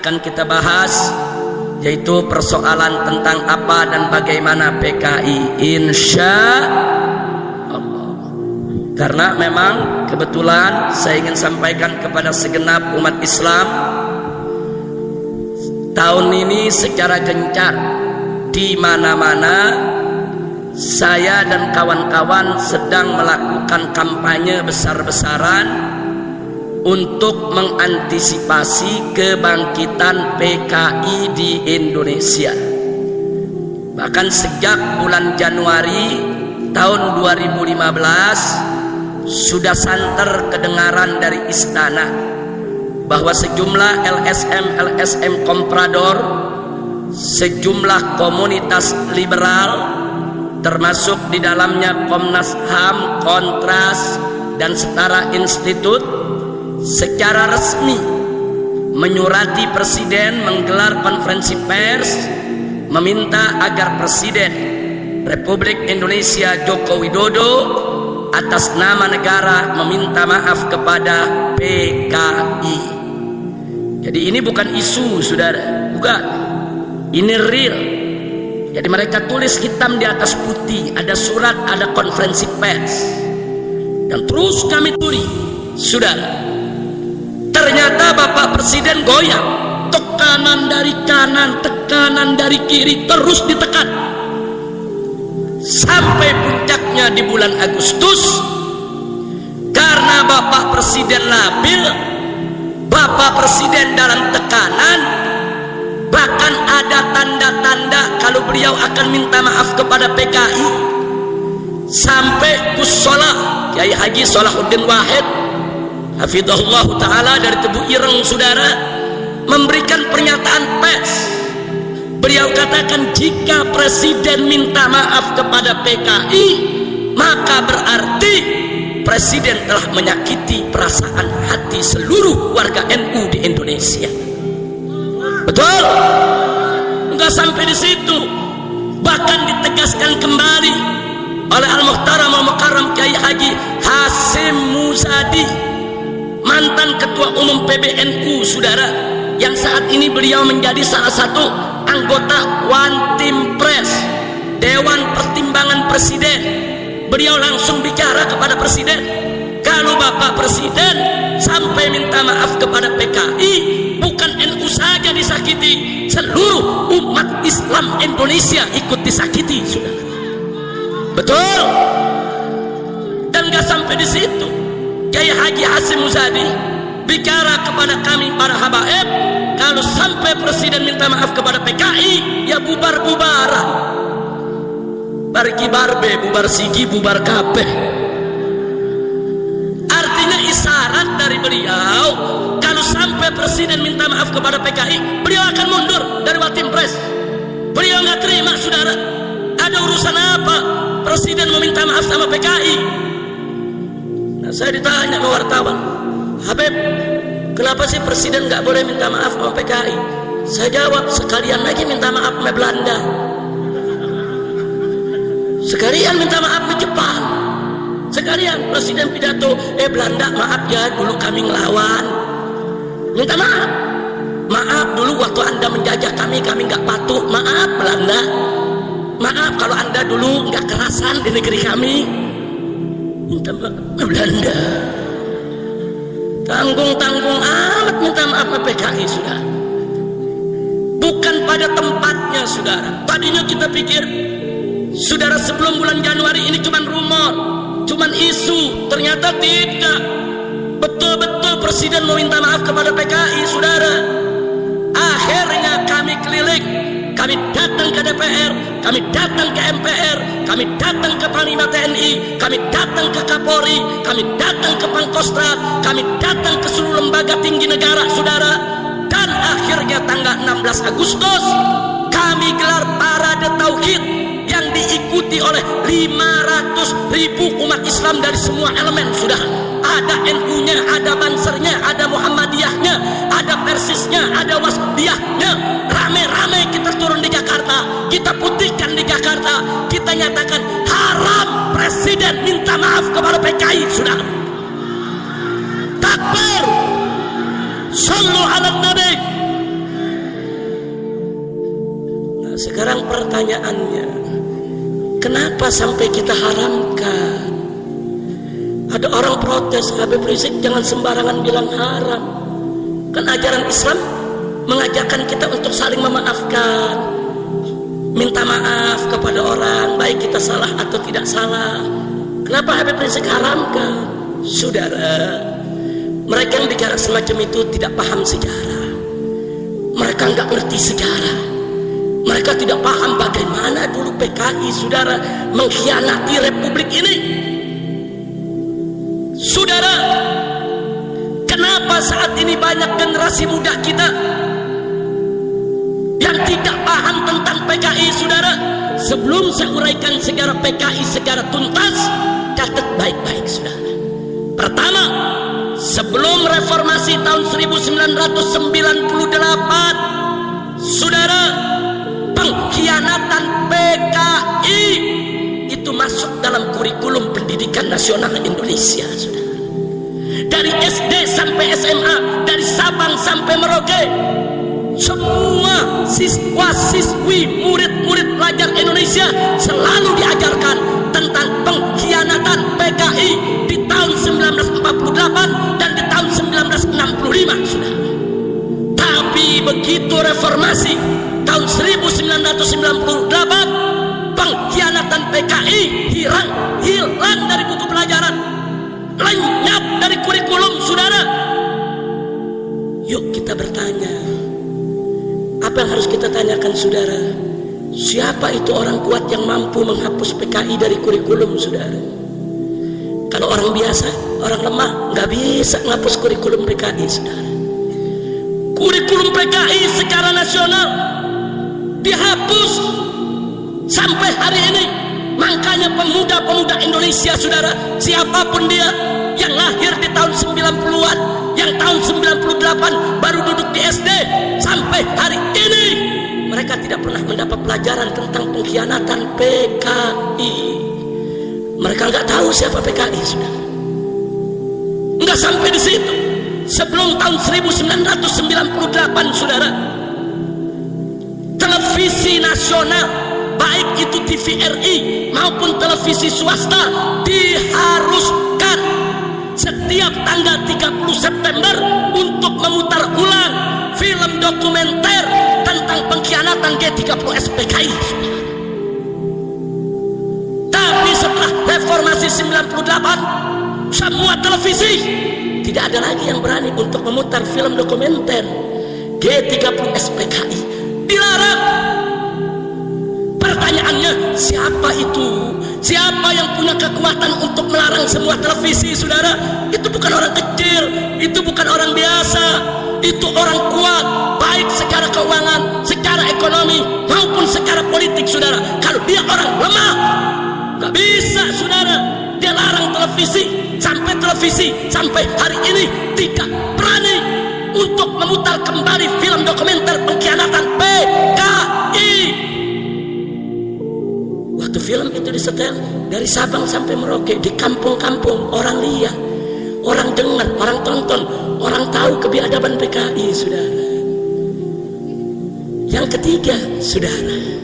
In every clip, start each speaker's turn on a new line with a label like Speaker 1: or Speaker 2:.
Speaker 1: akan kita bahas, yaitu persoalan tentang apa dan bagaimana PKI, insya Allah. Karena memang kebetulan saya ingin sampaikan kepada segenap umat Islam, tahun ini secara gencar di mana-mana saya dan kawan-kawan sedang melakukan kampanye besar-besaran untuk mengantisipasi kebangkitan PKI di Indonesia. Bahkan sejak bulan Januari tahun 2015 sudah santer kedengaran dari istana bahwa sejumlah LSM komprador, sejumlah komunitas liberal termasuk di dalamnya Komnas HAM, Kontras dan Setara Institut secara resmi menyurati Presiden menggelar konferensi pers meminta agar Presiden Republik Indonesia Joko Widodo atas nama negara meminta maaf kepada PKI. Jadi ini bukan isu, saudara, bukan, ini real. Jadi mereka tulis hitam di atas putih, ada surat, ada konferensi pers, dan terus kami tulis, saudara. Ternyata Bapak Presiden goyang, tekanan dari kanan, tekanan dari kiri, terus ditekan sampai puncaknya di bulan Agustus. Karena Bapak Presiden labil, Bapak Presiden dalam tekanan, bahkan ada tanda-tanda kalau beliau akan minta maaf kepada PKI. Sampai Kussolah Kiai Haji Salahuddin Wahid hafizahullah ta'ala dari Tebu Ireng, saudara, memberikan pernyataan pers. Beliau katakan jika Presiden minta maaf kepada PKI, maka berarti Presiden telah menyakiti perasaan hati seluruh warga NU di Indonesia. Betul? Enggak sampai di situ, bahkan ditegaskan kembali oleh Al-Muhtaram Al-Mukarram Kiai Haji Hasyim Muzadi, mantan Ketua Umum PBNU, saudara, yang saat ini beliau menjadi salah satu anggota One Team Press, Dewan Pertimbangan Presiden. Beliau langsung bicara kepada Presiden, kalau Bapak Presiden sampai minta maaf kepada PKI, bukan NU saja disakiti, seluruh umat Islam Indonesia ikut disakiti, saudara. Betul? Dan gak sampai di situ, Kiai Haji Hasyim Muzadi bicara kepada kami para habaib, kalau sampai Presiden minta maaf kepada PKI, ya bubar-bubaran, barki barbe, bubar sigi, bubar kabeh. Artinya isyarat dari beliau, kalau sampai Presiden minta maaf kepada PKI, beliau akan mundur dari Watim Pres. Beliau nggak terima, saudara. Ada urusan apa Presiden meminta maaf sama PKI? Nah, saya ditanya ke wartawan, Habib, kenapa sih Presiden nggak boleh minta maaf sama PKI? Saya jawab, sekalian lagi minta maaf sama Belanda, sekalian minta maaf ke Jepang, sekalian Presiden pidato, Belanda maaf ya, dulu kami ngelawan, minta maaf, maaf dulu waktu Anda menjajah kami nggak patuh, maaf Belanda, maaf kalau Anda dulu nggak kerasan di negeri kami, minta maaf Belanda. Tanggung-tanggung amat minta maaf ke PKI, sudah. Bukan pada tempatnya, saudara. Tadinya kita pikir, saudara, sebelum bulan Januari ini cuman rumor, cuman isu. Ternyata tidak. Betul-betul Presiden mau minta maaf kepada PKI, saudara. Akhirnya kami keliling, kami datang ke DPR, kami datang ke MPR, kami datang ke Panglima TNI, kami datang ke Kapolri, kami datang ke Pangkostrat, kami datang ke seluruh lembaga tinggi negara, saudara. Dan akhirnya tanggal 16 Agustus kami gelar parade tauhid yang diikuti oleh 500.000 umat Islam dari semua elemen, saudara. Ada NU-nya, ada Bansernya, ada Muhammadiyahnya, ada Persisnya, ada Wasdiyahnya. Rame-rame kita turun di Jakarta, kita putihkan di Jakarta, kita nyatakan haram Presiden minta maaf kepada PKI, saudara. Takbir, sallu ala nabi. Sekarang pertanyaannya, kenapa sampai kita haramkan? Ada orang protes, Habib Rizik jangan sembarangan bilang haram. Kan ajaran Islam mengajarkan kita untuk saling memaafkan, minta maaf kepada orang, baik kita salah atau tidak salah. Kenapa Habib Rizik haramkan? Saudara, mereka yang bicara semacam itu tidak paham sejarah. Mereka nggak ngerti sejarah. Mereka tidak paham bagaimana dulu PKI, saudara, mengkhianati republik ini. Saudara, kenapa saat ini banyak generasi muda kita yang tidak paham tentang PKI, saudara? Sebelum saya uraikan sejarah PKI secara tuntas, catat baik-baik, saudara. Pertama, sebelum reformasi tahun 1998, saudara, pengkhianatan PKI itu masuk dalam kurikulum pendidikan nasional Indonesia, saudara. Dari SD sampai SMA, dari Sabang sampai Merauke, semua siswa-siswi, murid-murid pelajar Indonesia selalu diajarkan tentang pengkhianatan PKI di tahun 1948 dan di tahun 1965, saudara. Tapi begitu reformasi tahun 1998, pengkhianatan PKI hilang dari buku pelajaran, lenyap dari kurikulum, saudara. Yuk kita bertanya, apa yang harus kita tanyakan, saudara? Siapa itu orang kuat yang mampu menghapus PKI dari kurikulum, saudara? Kalau orang biasa, orang lemah, nggak bisa menghapus kurikulum PKI, saudara. Kurikulum PKI secara nasional dihapus sampai hari ini. Makanya pemuda-pemuda Indonesia, saudara, siapapun dia yang lahir di tahun 90-an, yang tahun 98 baru duduk di SD, sampai hari ini mereka tidak pernah mendapat pelajaran tentang pengkhianatan PKI. Mereka nggak tahu siapa PKI, saudara. Nggak sampai di situ. Sebelum tahun 1998, saudara, televisi nasional, baik itu TVRI maupun televisi swasta, diharuskan setiap tanggal 30 September untuk memutar ulang film dokumenter tentang pengkhianatan G30S PKI. Tapi setelah reformasi 98, semua televisi tidak ada lagi yang berani untuk memutar film dokumenter G30S PKI. Dilarang. Pertanyaannya, siapa itu? Siapa yang punya kekuatan untuk melarang semua televisi, saudara? Itu bukan orang kecil, itu bukan orang biasa, itu orang kuat, baik secara keuangan, secara ekonomi, maupun secara politik, saudara. Kalau dia orang lemah, gak bisa, saudara. Dia larang televisi, sampai hari ini tidak berani untuk memutar kembali film dokumenter pengkhianatan PKI. Waktu film itu disetel dari Sabang sampai Merauke, di kampung-kampung orang lihat, orang dengar, orang tonton, orang tahu kebiadaban PKI, saudara. Yang ketiga, saudara,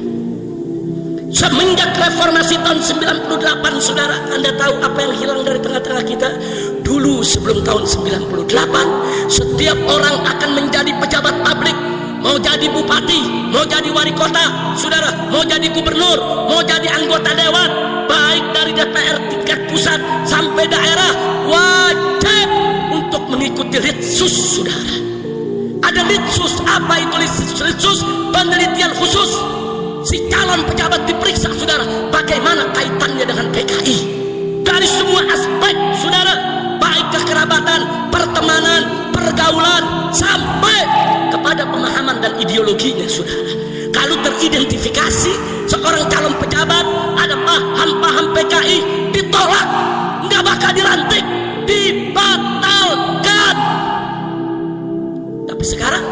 Speaker 1: semenjak reformasi tahun 98, saudara, Anda tahu apa yang hilang dari tengah-tengah kita? Dulu sebelum tahun 98, setiap orang akan menjadi pejabat publik, mau jadi bupati, mau jadi wali kota, saudara, mau jadi gubernur, mau jadi anggota dewan, baik dari DPR tingkat pusat sampai daerah, wajib untuk mengikuti litsus, saudara. Ada litsus. Apa itu litsus? Penelitian khusus. Si calon pejabat diperiksa, saudara, bagaimana kaitannya dengan PKI dari semua aspek, saudara, baik kekerabatan, pertemanan, pergaulan, sampai kepada pemahaman dan ideologinya, saudara. Kalau teridentifikasi seorang calon pejabat ada paham-paham PKI, ditolak, nggak bakal dilantik, dibatalkan. Tapi sekarang,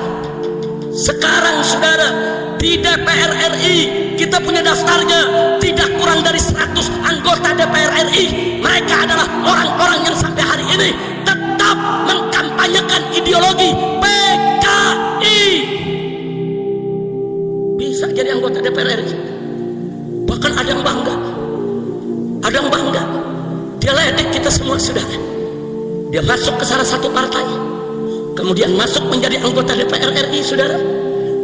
Speaker 1: saudara, di DPR RI kita punya daftarnya, tidak kurang dari 100 anggota DPR RI. Mereka adalah orang-orang yang sampai hari ini tetap mengkampanyekan ideologi PKI. Bisa jadi anggota DPR RI. Bahkan ada yang bangga. Dia ledek kita semua, saudara. Dia masuk ke salah satu partai, kemudian masuk menjadi anggota DPR RI, saudara.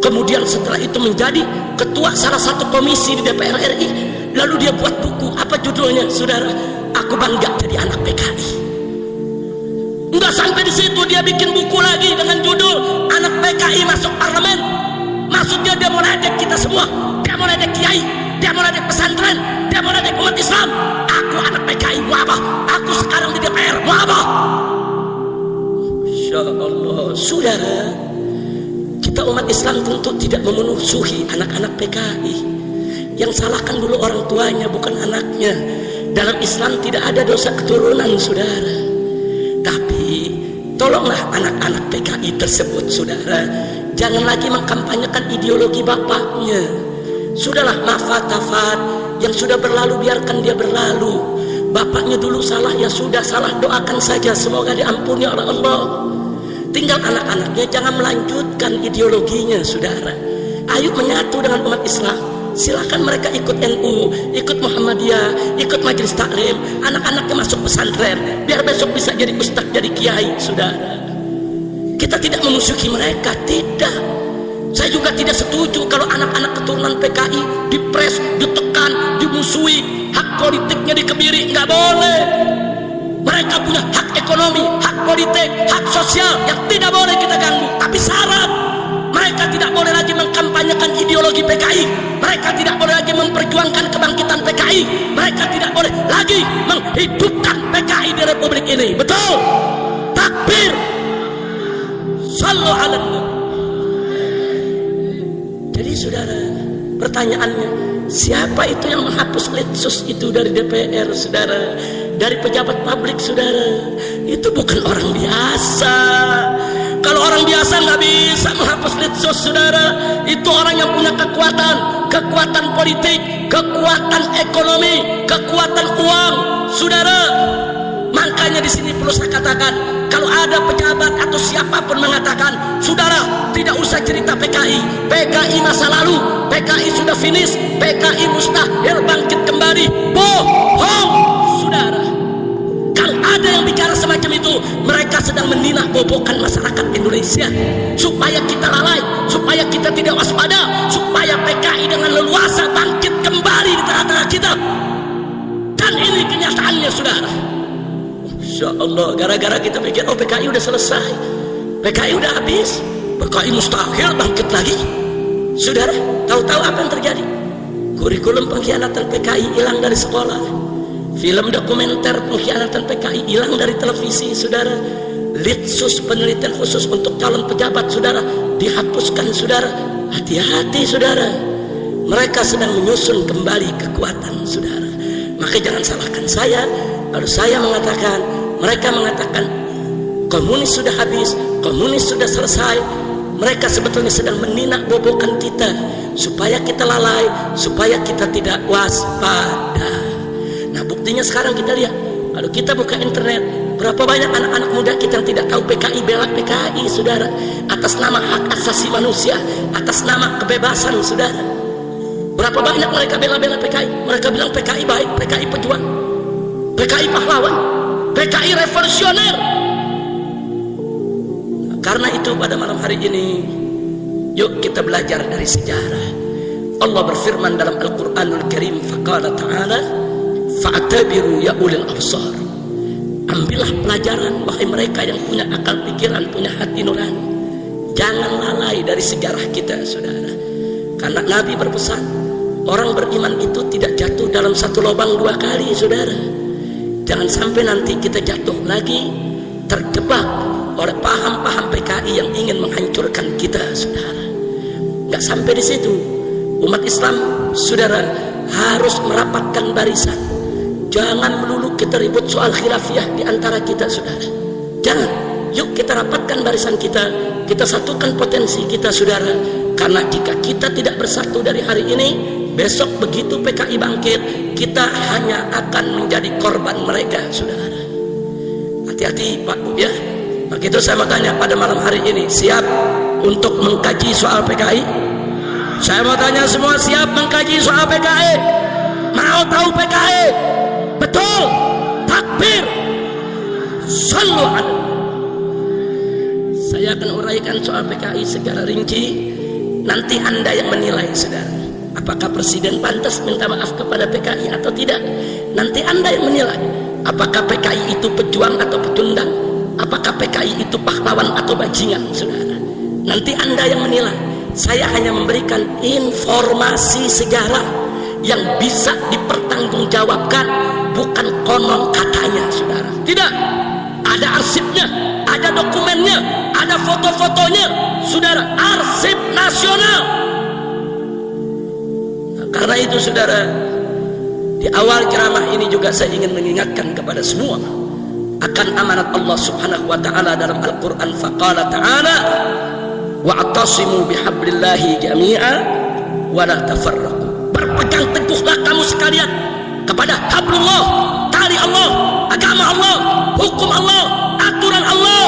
Speaker 1: Kemudian setelah itu menjadi ketua salah satu komisi di DPR RI. Lalu dia buat buku, apa judulnya, saudara? Aku bangga jadi anak PKI. Enggak sampai di situ, dia bikin buku lagi dengan judul Anak PKI Masuk Parlemen. Maksudnya dia mau ledek kita semua. Dia mau ledek kiai, dia mau ledek pesantren, dia mau ledek umat Islam. Aku anak PKI, mau apa? Aku sekarang di DPR, mau apa? Insya Allah, saudara, kita umat Islam tentu tidak memusuhi anak-anak PKI. Yang salahkan dulu orang tuanya, bukan anaknya. Dalam Islam tidak ada dosa keturunan, saudara. Tapi tolonglah anak-anak PKI tersebut, saudara, jangan lagi mengkampanyekan ideologi bapaknya. Sudahlah, mafat-tafat yang sudah berlalu biarkan dia berlalu. Bapaknya dulu salah, ya sudah salah, doakan saja semoga diampuni oleh Allah. Tinggal anak-anaknya jangan melanjutkan ideologinya, saudara. Ayo menyatu dengan umat Islam. Silakan mereka ikut NU, ikut Muhammadiyah, ikut majelis taklim. Anak-anaknya masuk pesantren, biar besok bisa jadi ustaz, jadi kiai, saudara. Kita tidak memusuhi mereka, tidak. Saya juga tidak setuju kalau anak-anak keturunan PKI dipres, ditekan, dimusuhi, hak politiknya dikebiri. Nggak boleh. Mereka punya hak ekonomi, hak politik, hak sosial yang tidak boleh kita ganggu. Tapi syarat, mereka tidak boleh lagi mengkampanyekan ideologi PKI. Mereka tidak boleh lagi memperjuangkan kebangkitan PKI. Mereka tidak boleh lagi menghidupkan PKI di Republik ini. Betul? Takbir. Sallu ala Nabi. Jadi saudara, pertanyaannya, siapa itu yang menghapus litsus itu dari DPR, saudara? Dari pejabat publik, saudara? Itu bukan orang biasa. Kalau orang biasa nggak bisa menghapus litsus, saudara. Itu orang yang punya kekuatan politik, kekuatan ekonomi, kekuatan uang, saudara. Makanya di sini perlu saya katakan, kalau ada pejabat atau siapapun mengatakan, saudara, tidak usah cerita PKI, PKI masa lalu, PKI sudah finish, PKI mustahil bangkit kembali, bohong, saudara. Kalau ada yang bicara semacam itu, mereka sedang menina bobokan masyarakat Indonesia, supaya kita lalai, supaya kita tidak waspada, supaya PKI dengan leluasa bangkit kembali di tengah-tengah kita. Dan ini kenyataannya, saudara. Insya Allah, gara-gara kita pikir, oh PKI udah selesai, PKI udah habis, PKI mustahil bangkit lagi. Saudara, tahu-tahu apa yang terjadi? Kurikulum pengkhianatan PKI hilang dari sekolah. Film dokumenter pengkhianatan PKI hilang dari televisi, saudara. Litsus, penelitian khusus untuk calon pejabat, saudara, dihapuskan, saudara. Hati-hati, saudara. Mereka sedang menyusun kembali kekuatan, saudara. Maka jangan salahkan saya kalau saya mengatakan, mereka mengatakan komunis sudah habis, komunis sudah selesai. Mereka sebetulnya sedang meninak bobokan kita supaya kita lalai, supaya kita tidak waspada. Nah, buktinya sekarang kita lihat, kalau kita buka internet, berapa banyak anak-anak muda kita yang tidak tahu PKI, bela PKI, saudara, atas nama hak asasi manusia, atas nama kebebasan, saudara. Berapa banyak mereka bela-bela PKI? Mereka bilang PKI baik, PKI pejuang, PKI pahlawan, PKI revolusioner. Karena itu pada malam hari ini, yuk kita belajar dari sejarah. Allah berfirman dalam Al-Quranul Karim, faqala ta'ala, fa'tabiru ya ulil absar. Ambillah pelajaran, wahai mereka yang punya akal pikiran, punya hati nurani. Jangan lalai dari sejarah kita, saudara. Karena Nabi berpesan, orang beriman itu tidak jatuh dalam satu lubang dua kali, saudara. Jangan sampai nanti kita jatuh lagi, terjebak oleh paham-paham PKI yang ingin menghancurkan kita, saudara. Nggak sampai di situ, umat Islam, saudara, harus merapatkan barisan. Jangan melulu kita ribut soal khilafiyah di antara kita, saudara. Jangan. Yuk kita rapatkan barisan kita, kita satukan potensi kita, saudara. Karena jika kita tidak bersatu dari hari ini, besok begitu PKI bangkit, kita hanya akan menjadi korban mereka, saudara. Hati-hati Pak Bu ya. Begitu saya mau tanya pada malam hari ini, siap untuk mengkaji soal PKI? Saya mau tanya semua, siap mengkaji soal PKI? Mau tahu PKI? Betul. Takbir. Sallu alaihi. Saya akan uraikan soal PKI secara rinci. Nanti Anda yang menilai, saudara. Apakah Presiden pantas minta maaf kepada PKI atau tidak? Nanti Anda yang menilai. Apakah PKI itu pejuang atau pecundang? Apakah PKI itu pahlawan atau bajingan, saudara? Nanti Anda yang menilai. Saya hanya memberikan informasi sejarah yang bisa dipertanggungjawabkan, bukan konon katanya, saudara. Tidak. Ada arsipnya, ada dokumennya, ada foto-fotonya, saudara. Arsip nasional. Nah, karena itu, saudara, di awal ceramah ini juga saya ingin mengingatkan kepada semua akan amanat Allah Subhanahu wa taala dalam Al-Qur'an. Faqala ta'ala wa'tasimu bihablillahi jami'a wa la tafarraqu. Berpegang teguhlah kamu sekalian kepada hablullah, tali Allah, agama Allah, hukum Allah, aturan Allah,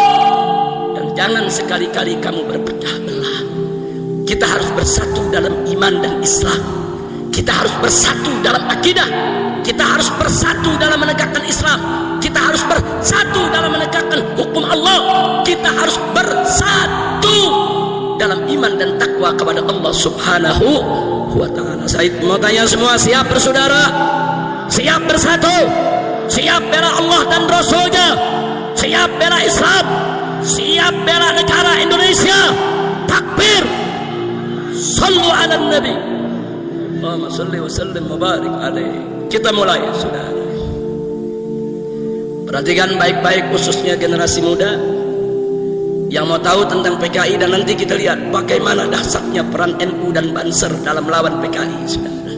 Speaker 1: dan jangan sekali-kali kamu berpecah belah. Kita harus bersatu dalam iman dan Islam. Kita harus bersatu dalam akidah. Kita harus bersatu dalam menegakkan Islam. Kita harus bersatu dalam menegakkan hukum Allah. Kita harus bersatu dalam iman dan takwa kepada Allah Subhanahu wa ta'ala. Saya mau tanya semua, siap bersaudara? Siap bersatu? Siap bela Allah dan Rasulnya? Siap bela Islam? Siap bela negara Indonesia? Takbir. Sallu ala Nabi. Allahumma salli wa sallim wa barik alaihi. Kita mulai, saudara. Perhatikan baik-baik, khususnya generasi muda yang mau tahu tentang PKI, dan nanti kita lihat bagaimana dahsyatnya peran NU dan Banser dalam melawan PKI, saudara.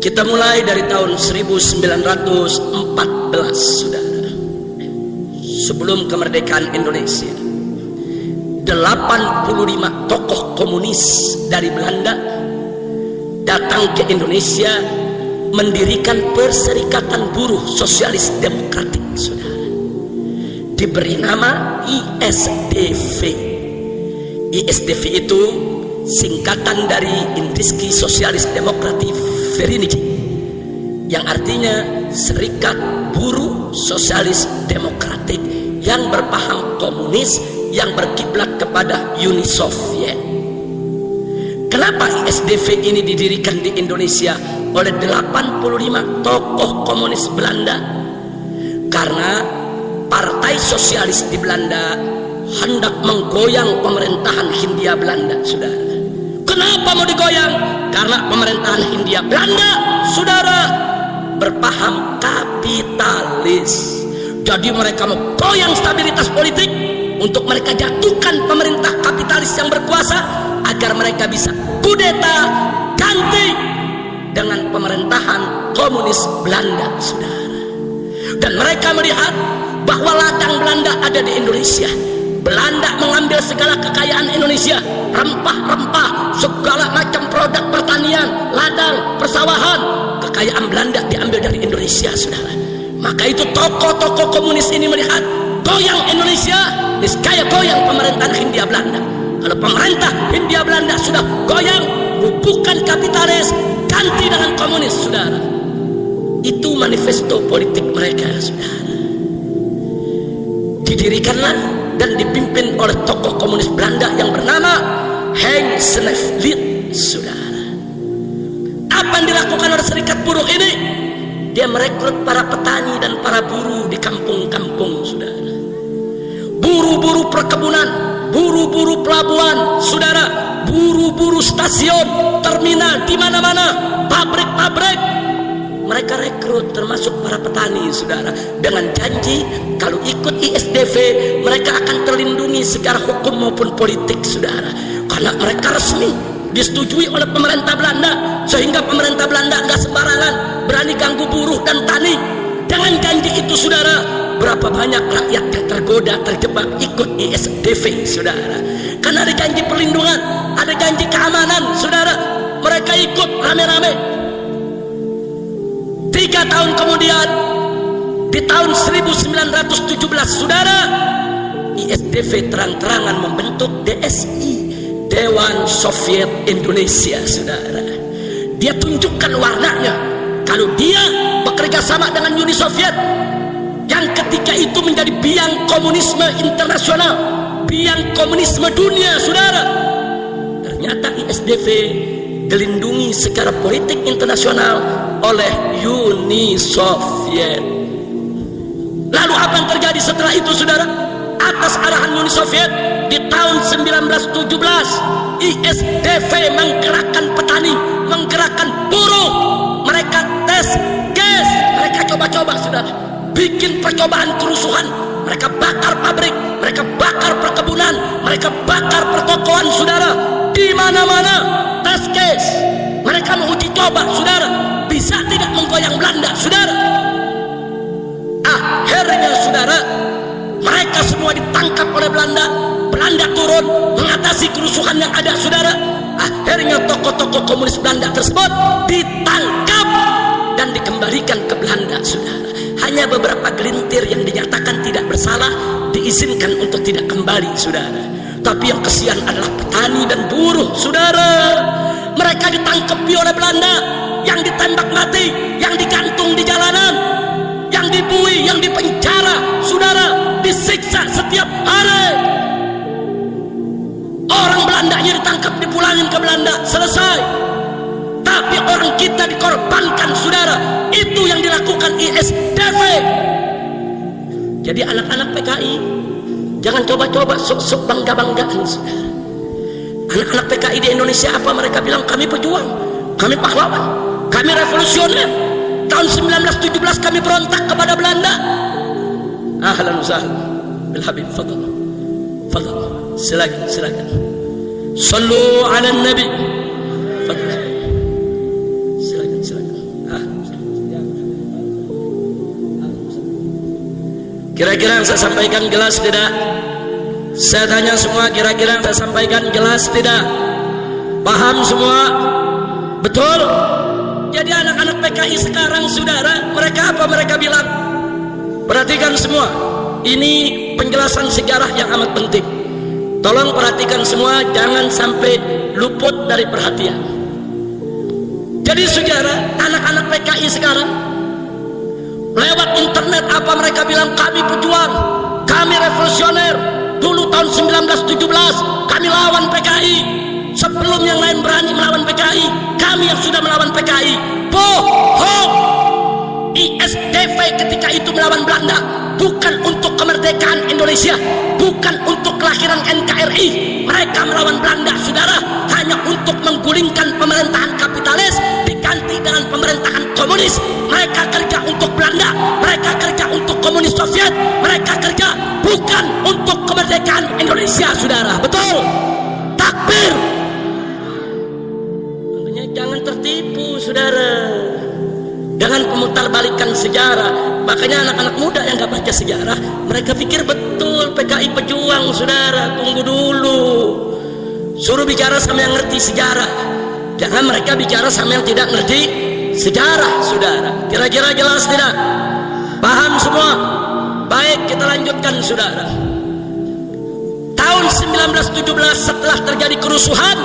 Speaker 1: Kita mulai dari tahun 1914, saudara. Sebelum kemerdekaan Indonesia, 85 tokoh komunis dari Belanda datang ke Indonesia mendirikan Perserikatan Buruh Sosialis Demokratik, saudara. Diberi nama ISDV. ISDV itu singkatan dari Industri Sosialis Demokratik Vereniging, yang artinya Serikat Buruh Sosialis Demokratik yang berpaham komunis, yang berkiblat kepada Uni Soviet. Kenapa ISDV ini didirikan di Indonesia oleh 85 tokoh komunis Belanda? Karena Partai Sosialis di Belanda hendak menggoyang pemerintahan Hindia Belanda, saudara. Kenapa mau digoyang? Karena pemerintahan Hindia Belanda, saudara, berpaham kapitalis. Jadi mereka mau goyang stabilitas politik untuk mereka jatuhkan pemerintah kapitalis yang berkuasa, agar mereka bisa kudeta ganti dengan pemerintahan komunis Belanda, saudara. Dan mereka melihat bahwa ladang Belanda ada di Indonesia. Belanda mengambil segala kekayaan Indonesia, rempah-rempah, segala macam produk pertanian, ladang, persawahan. Kekayaan Belanda diambil dari Indonesia, saudara. Maka itu tokoh-tokoh komunis ini melihat goyang Indonesia, niscaya goyang pemerintahan Hindia Belanda. Kalau pemerintah Hindia Belanda sudah goyang, bukan kapitalis, ganti dengan komunis, saudara. Itu manifesto politik mereka, saudara. Didirikanlah dan dipimpin oleh tokoh komunis Belanda yang bernama Henk Sneevliet, saudara. Apa yang dilakukan oleh serikat buruh ini? Dia merekrut para petani dan para buruh di kampung-kampung, saudara. Buruh-buruh perkebunan, buruh-buruh pelabuhan, saudara, buruh-buruh stasiun, terminal, di mana-mana, pabrik-pabrik. Mereka rekrut termasuk para petani, saudara, dengan janji kalau ikut ISDV mereka akan terlindungi secara hukum maupun politik, saudara. Karena mereka resmi disetujui oleh pemerintah Belanda, sehingga pemerintah Belanda nggak sembarangan berani ganggu buruh dan tani. Dengan janji itu, saudara, berapa banyak rakyat yang tergoda, terjebak ikut ISDV, saudara. Karena ada janji perlindungan, ada janji keamanan, saudara. Mereka ikut rame-rame. 3 tahun kemudian, di tahun 1917, saudara, ISDV terang-terangan membentuk DSI, Dewan Soviet Indonesia, saudara. Dia tunjukkan warnanya kalau dia bekerja sama dengan Uni Soviet yang ketika itu menjadi biang komunisme internasional, biang komunisme dunia, saudara. Ternyata ISDV dilindungi secara politik internasional oleh Uni Soviet. Lalu apa yang terjadi setelah itu, saudara? Atas arahan Uni Soviet, di tahun 1917 ISDV menggerakkan petani, menggerakkan buruh. Mereka tes gas, mereka coba-coba, saudara, bikin percobaan kerusuhan. Mereka bakar pabrik, mereka bakar perkebunan, mereka bakar pertokoan, saudara. Di mana-mana tes gas. Mereka menguji coba, saudara, bisa tidak menggoyang Belanda, saudara. Akhirnya, saudara, mereka semua ditangkap oleh Belanda. Belanda turun mengatasi kerusuhan yang ada, saudara. Akhirnya tokoh-tokoh komunis Belanda tersebut ditangkap dan dikembalikan ke Belanda, saudara. Hanya beberapa gelintir yang dinyatakan tidak bersalah diizinkan untuk tidak kembali, saudara. Tapi yang kesian adalah petani dan buruh, saudara. Mereka ditangkapi oleh Belanda, yang ditembak mati, yang digantung di jalanan, yang dibui, yang dipenjara, saudara, disiksa setiap hari. Orang Belandanya ditangkap, dipulangin ke Belanda, selesai. Tapi orang kita dikorbankan, saudara. Itu yang dilakukan ISDV. Jadi anak-anak PKI jangan coba-coba sok-sok bangga-banggaan, saudara. Anak-anak PKI di Indonesia apa mereka bilang? Kami pejuang, kami pahlawan, kami revolusioner. Tahun 1917 kami berontak kepada Belanda. Ahlan wa sahlan bil habib, fadal, fadal, silakan. Sallu ala nabi, fadal, silakan. Kira-kira yang saya sampaikan jelas tidak? Saya tanya semua, kira-kira yang saya sampaikan jelas tidak? Paham semua? Betul? Jadi anak-anak PKI sekarang, saudara, mereka apa mereka bilang? Perhatikan semua, ini penjelasan sejarah yang amat penting. Tolong perhatikan semua, jangan sampai luput dari perhatian. Jadi saudara, anak-anak PKI sekarang lewat internet apa mereka bilang? Kami pejuang, kami revolusioner. Dulu tahun 1917 kami lawan PKI. Sebelum yang lain berani melawan PKI, kami yang sudah melawan PKI. Bohong. ISDV ketika itu melawan Belanda bukan untuk kemerdekaan Indonesia, bukan untuk kelahiran NKRI. Mereka melawan Belanda, saudara, hanya untuk menggulingkan pemerintahan kapitalis diganti dengan pemerintahan komunis. Mereka kerja untuk Belanda, mereka kerja untuk komunis Soviet, mereka kerja bukan untuk kemerdekaan Indonesia, saudara. Betul? Takbir. Makanya jangan tertipu, saudara, dengan pemutarbalikan sejarah. Makanya anak-anak muda yang gak baca sejarah, mereka pikir betul PKI pejuang, saudara. Tunggu dulu, suruh bicara sama yang ngerti sejarah, jangan mereka bicara sama yang tidak ngerti sejarah, saudara. Kira-kira jelas tidak? Paham semua? Baik, kita lanjutkan, saudara. Tahun 1917 setelah terjadi kerusuhan,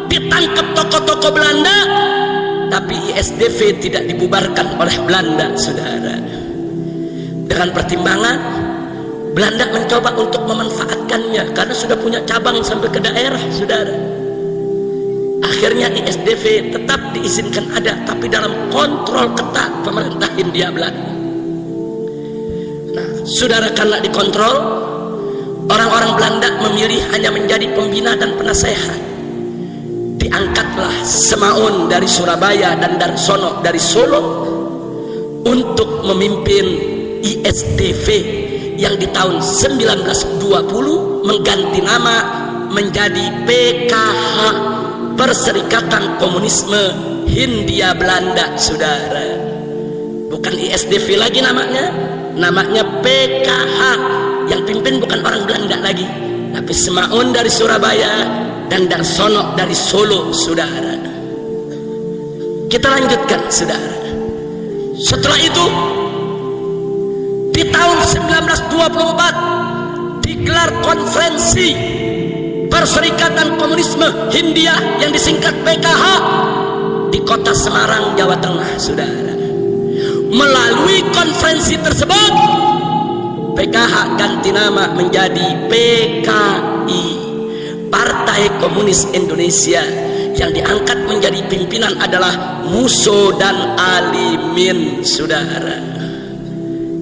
Speaker 1: ditangkap tokoh-tokoh Belanda. Tapi ISDV tidak dibubarkan oleh Belanda, saudara. Dengan pertimbangan Belanda mencoba untuk memanfaatkannya karena sudah punya cabang sampai ke daerah, saudara. Akhirnya ISDV tetap diizinkan ada, tapi dalam kontrol ketat pemerintah Hindia Belanda. Nah, saudara, karena dikontrol, orang-orang Belanda memilih hanya menjadi pembina dan penasehat. Diangkatlah Semaun dari Surabaya dan Darsono dari Solo untuk memimpin ISDV yang di tahun 1920 mengganti nama menjadi PKH, Perserikatan Komunisme Hindia Belanda, saudara. Bukan ISDV lagi namanya PKH. Yang pimpin bukan orang Belanda lagi, tapi Semaun dari Surabaya dan Darsono dari Solo, saudara. Kita lanjutkan, saudara. Setelah itu di tahun 1924 digelar konferensi Perserikatan Komunisme Hindia yang disingkat PKH di kota Semarang, Jawa Tengah, saudara. Melalui konferensi tersebut, PKH ganti nama menjadi PKI, Partai Komunis Indonesia. Yang diangkat menjadi pimpinan adalah Musso dan Alimin, saudara.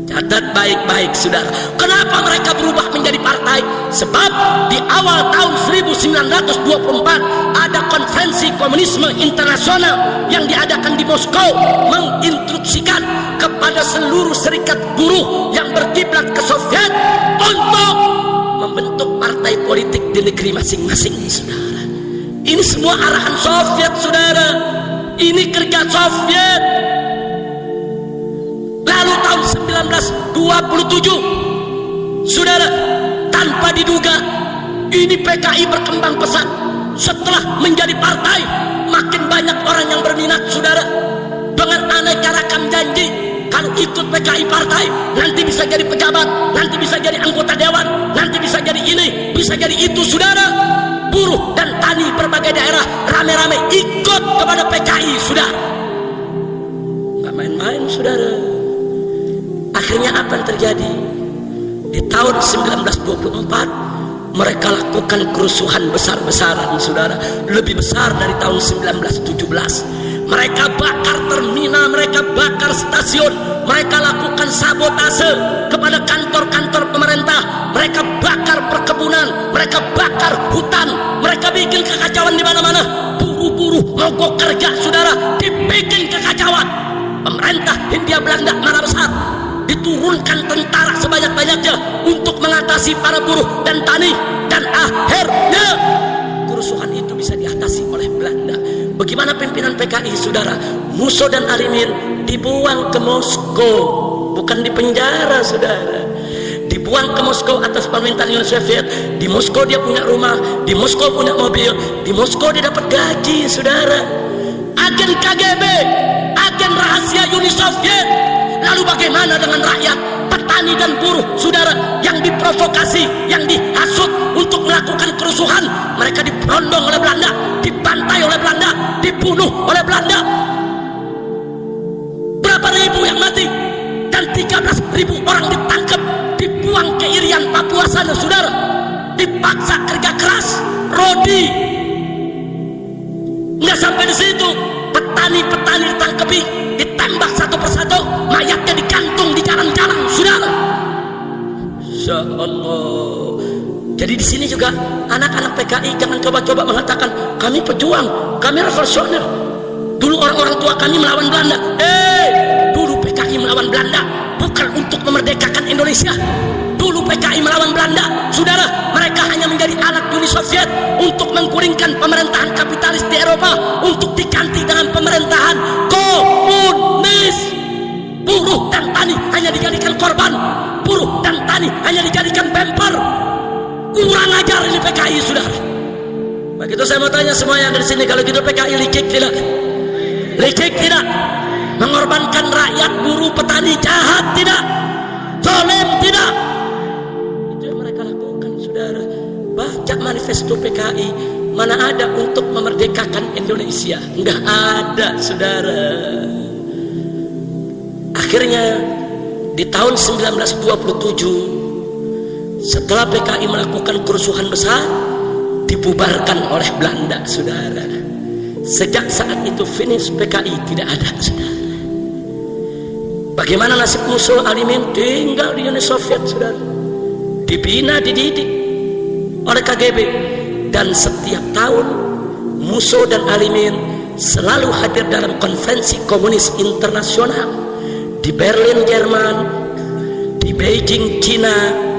Speaker 1: Catat baik-baik, saudara. Kenapa mereka berubah menjadi partai? Sebab di awal tahun 1924 ada konferensi komunisme internasional yang diadakan di Moskow, menginstruksikan kepada seluruh serikat buruh yang berkiblat ke Soviet untuk membentuk partai politik di negeri masing-masing, saudara. Ini semua arahan Soviet, saudara. Ini kerja Soviet. Lalu tahun 1927, saudara, tanpa diduga ini PKI berkembang pesat. Setelah menjadi partai, makin banyak orang yang berminat, saudara, dengan aneka rakam janji. Kalau ikut PKI partai, nanti bisa jadi pejabat, nanti bisa jadi anggota dewan, nanti bisa jadi ini, bisa jadi itu, saudara. Buruh dan tani berbagai daerah rame-rame ikut kepada PKI, saudara. Nggak main-main, saudara. Akhirnya apa yang terjadi? Di tahun 1924 mereka lakukan kerusuhan besar-besaran, saudara. Lebih besar dari tahun 1917. Mereka bakar terminal, mereka bakar stasiun, mereka lakukan sabotase kepada kantor-kantor pemerintah, mereka bakar perkebunan, mereka bakar hutan, mereka bikin kekacauan di mana-mana. Buruh-buruh mogok kerja, saudara, dibikin kekacauan. Pemerintah Hindia Belanda marah besar, diturunkan tentara sebanyak-banyaknya untuk mengatasi para buruh dan tani, dan akhirnya kerusuhan itu bisa diatasi oleh Belanda. Bagaimana pimpinan PKI, saudara? Musso dan Alimin dibuang ke Moskow, bukan di penjara, saudara. Dibuang ke Moskow atas permintaan Uni Soviet. Di Moskow dia punya rumah, di Moskow punya mobil, di Moskow dia dapat gaji, saudara. Agen KGB, agen rahasia Uni Soviet. Lalu bagaimana dengan rakyat, petani dan buruh, saudara, yang diprovokasi, yang dihasut untuk melakukan kerusuhan? Mereka diperondong oleh Belanda, dibantai oleh Belanda, dibunuh oleh Belanda. Berapa ribu yang mati? Dan 13.000 orang ditangkap, dibuang ke Irian, Papua sana, saudara. Dipaksa kerja keras, rodi. Nggak sampai di situ, petani-petani ditangkapi, ditembak satu persatu, mayatnya digantung di jalan-jalan, saudara. Insya Allah. Jadi di sini juga anak-anak PKI jangan coba-coba mengatakan kami pejuang, kami revolusioner. Dulu orang-orang tua kami melawan Belanda. Dulu PKI melawan Belanda bukan untuk memerdekakan Indonesia. Dulu PKI melawan Belanda, saudara, mereka hanya menjadi alat Uni Soviet untuk mengguringkan pemerintahan kapitalis di Eropa untuk diganti dengan pemerintahan komunis. Buruh dan tani hanya dijadikan korban, buruh dan tani hanya dijadikan bemper. Kurang ajar ini PKI, saudara. Begitu saya mau tanya semua yang ada di sini, kalau gitu PKI licik tidak? Licik tidak? Mengorbankan rakyat, buruh, petani, jahat tidak? Zalim tidak? Itu yang mereka lakukan, saudara. Baca manifesto PKI, mana ada untuk memerdekakan Indonesia? Enggak ada, saudara. Akhirnya di tahun 1927, setelah PKI melakukan kerusuhan besar, dibubarkan oleh Belanda, saudara. Sejak saat itu finish PKI tidak ada, saudara. Bagaimana nasib Musso, Alimin? Tinggal di Uni Soviet, saudara. Dibina, dididik oleh KGB. Dan setiap tahun Musso dan Alimin selalu hadir dalam konferensi komunis internasional di Berlin, Jerman, di Beijing, China,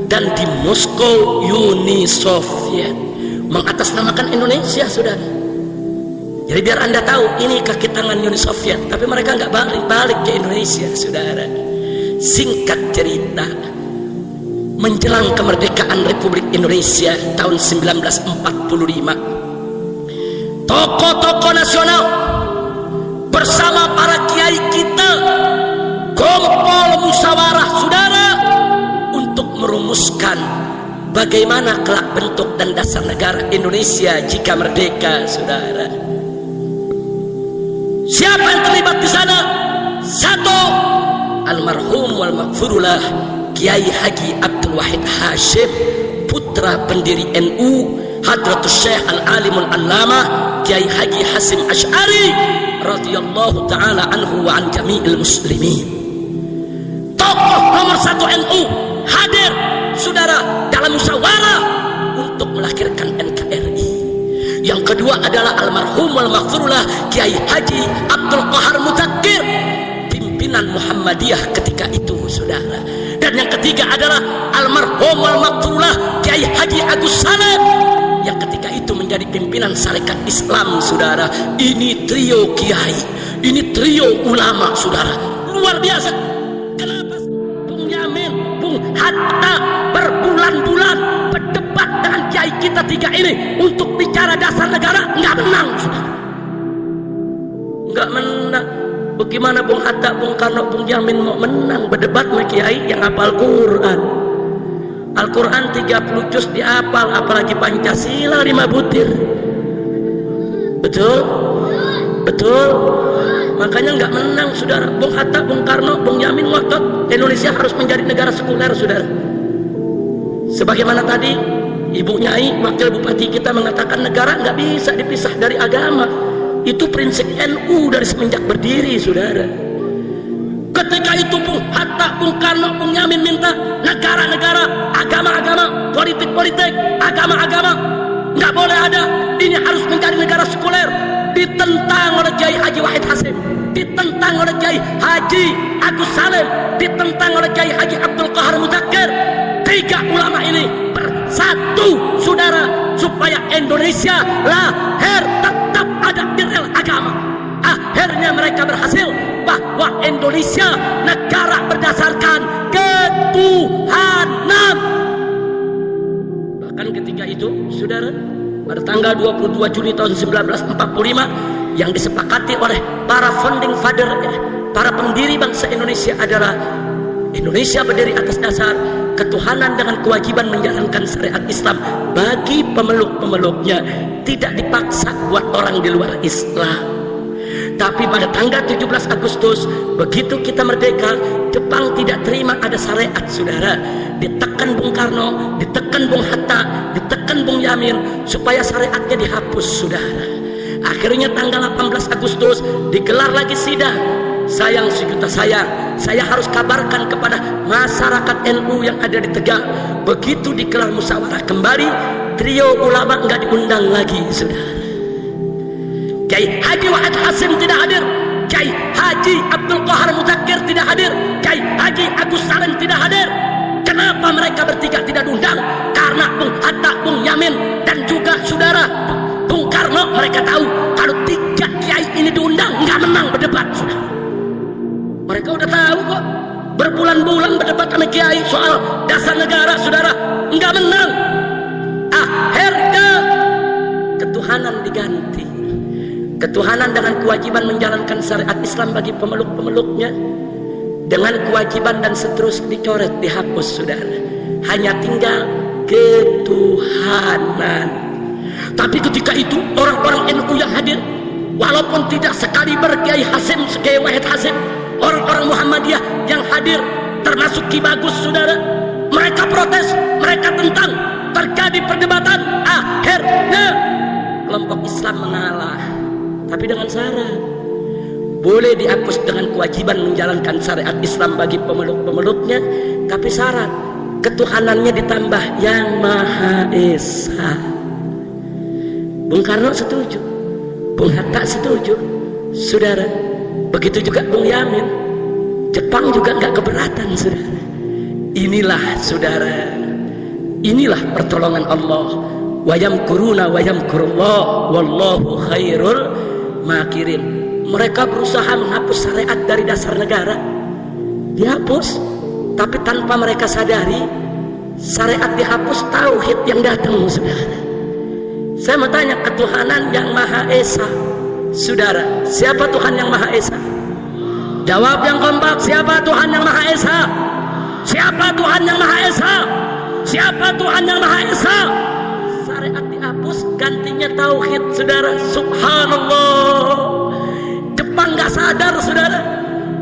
Speaker 1: dan di Moskow, Uni Soviet, mengatasnamakan Indonesia, saudara. Jadi biar Anda tahu, ini kaki tangan Uni Soviet, tapi mereka nggak balik ke Indonesia, saudara. Singkat cerita, menjelang kemerdekaan Republik Indonesia tahun 1945, tokoh-tokoh nasional bersama para kiai kita kumpul musyawarah, saudara, untuk merumuskan bagaimana kelak bentuk dan dasar negara Indonesia jika merdeka, saudara. Siapa yang terlibat di sana? Satu, almarhum wal maghfurullah Kiai Haji Abdul Wahid Hashim, putra pendiri NU, Hadratus Syekh Al-Alimul Allamah Kiai Haji Hasim Asy'ari radhiyallahu taala anhu wa an jami'il muslimin. Tokoh nomor satu NU hadir, saudara, dalam musyawarah untuk melahirkan NKRI. Yang kedua adalah almarhum wal maghfurullah Kiai Haji Abdul Qahar Mudzakkir, pimpinan Muhammadiyah ketika itu, saudara. Dan yang ketiga adalah almarhum wal maghfurullah Kiai Haji Agus Salim yang ketika itu menjadi pimpinan Sarekat Islam, saudara. Ini trio kiai, ini trio ulama, saudara, luar biasa. Kenapa Bung Yamin, Bung Hatta berbulan-bulan berdebat dengan kiai kita tiga ini untuk bicara dasar negara, nggak menang, saudara. Nggak menang. Bagaimana Bung Hatta, Bung Karno, Bung Yamin mau menang berdebat sama kiai yang hafal Quran? Al-Quran 30 juz dihafal, apalagi Pancasila 5 butir. Betul? Betul? Makanya nggak menang, saudara. Bung Hatta, Bung Karno, Bung Yamin ngotot Indonesia harus menjadi negara sekuler, saudara. Sebagaimana tadi Ibu Nyai, wakil bupati kita mengatakan negara nggak bisa dipisah dari agama. Itu prinsip NU dari semenjak berdiri, saudara. Ketika itu Bung Hatta, Bung Karno, Bung Yamin minta negara-negara, agama-agama, politik-politik, agama-agama nggak boleh ada. Ini harus menjadi negara sekuler. Ditentang oleh Kiai Haji Wahid Hasim, ditentang oleh Kiai Haji Agus Salim, ditentang oleh Kiai Haji Abdul Qahar Mudzakkir. Tiga ulama ini bersatu, saudara, supaya Indonesia lahir tetap ada di rel agama. Akhirnya mereka berhasil bahwa Indonesia negara berdasarkan ketuhanan. Bahkan ketika itu, saudara, pada tanggal 22 Juni tahun 1945 yang disepakati oleh para founding father, para pendiri bangsa Indonesia adalah Indonesia berdiri atas dasar ketuhanan dengan kewajiban menjalankan syariat Islam bagi pemeluk-pemeluknya, tidak dipaksa buat orang di luar Islam. Tapi pada tanggal 17 Agustus begitu kita merdeka, Jepang tidak terima ada syariat, saudara. Ditekan Bung Karno, ditekan Bung Hatta, ditekan Bung Yamin supaya syariatnya dihapus, saudara. Akhirnya tanggal 18 Agustus digelar lagi sidang. Sayang sejuta sayang, saya harus kabarkan kepada masyarakat NU yang ada di Tegal, begitu digelar musyawarah kembali, trio ulama nggak diundang lagi, saudara. Kiai Haji Wahid Hasim tidak hadir, Kiai Haji Abdul Qahar Mudzakkir tidak hadir, Kiai Haji Agus Salim tidak hadir. Kenapa mereka bertiga tidak diundang? Karena Bung Hatta, Bung Yamin, dan juga saudara Bung Karno, mereka tahu kalau tiga kiai ini diundang nggak menang berdebat, saudara. Mereka udah tahu kok, berbulan-bulan berdebat sama kiai soal dasar negara, saudara, nggak menang. Akhirnya ketuhanan diganti. Ketuhanan dengan kewajiban menjalankan syariat Islam bagi pemeluk-pemeluknya, dengan kewajiban dan seterusnya dicoret, dihapus, saudara. Hanya tinggal ketuhanan. Tapi ketika itu orang-orang NU yang hadir, walaupun tidak sekaliber Kiai Hasim, Kiai Wahid Hasim, orang-orang Muhammadiyah yang hadir termasuk Ki Bagus, saudara, mereka protes, mereka tentang, terjadi perdebatan. Akhirnya kelompok Islam mengalah, tapi dengan syarat boleh dihapus dengan kewajiban menjalankan syariat Islam bagi pemeluk-pemeluknya, tapi syarat ketuhanannya ditambah yang Maha Esa. Bung Karno setuju, Bung Hatta setuju, saudara. Begitu juga Bung Yamin. Jepang juga nggak keberatan, saudara. Inilah, saudara, inilah pertolongan Allah. Wa yamkuruna wa yamkurullah wallahu khairul makirin. Mereka berusaha menghapus syariat dari dasar negara, dihapus, tapi tanpa mereka sadari syariat dihapus, tauhid yang datang, saudara. Saya mau tanya, ketuhanan yang Maha Esa, saudara, siapa Tuhan yang Maha Esa? Jawab yang kompak, siapa Tuhan yang Maha Esa? Siapa Tuhan yang Maha Esa? Siapa Tuhan yang Maha Esa? Syariat dihapus, gantinya tauhid, saudara. Subhanallah. Jepang nggak sadar, saudara.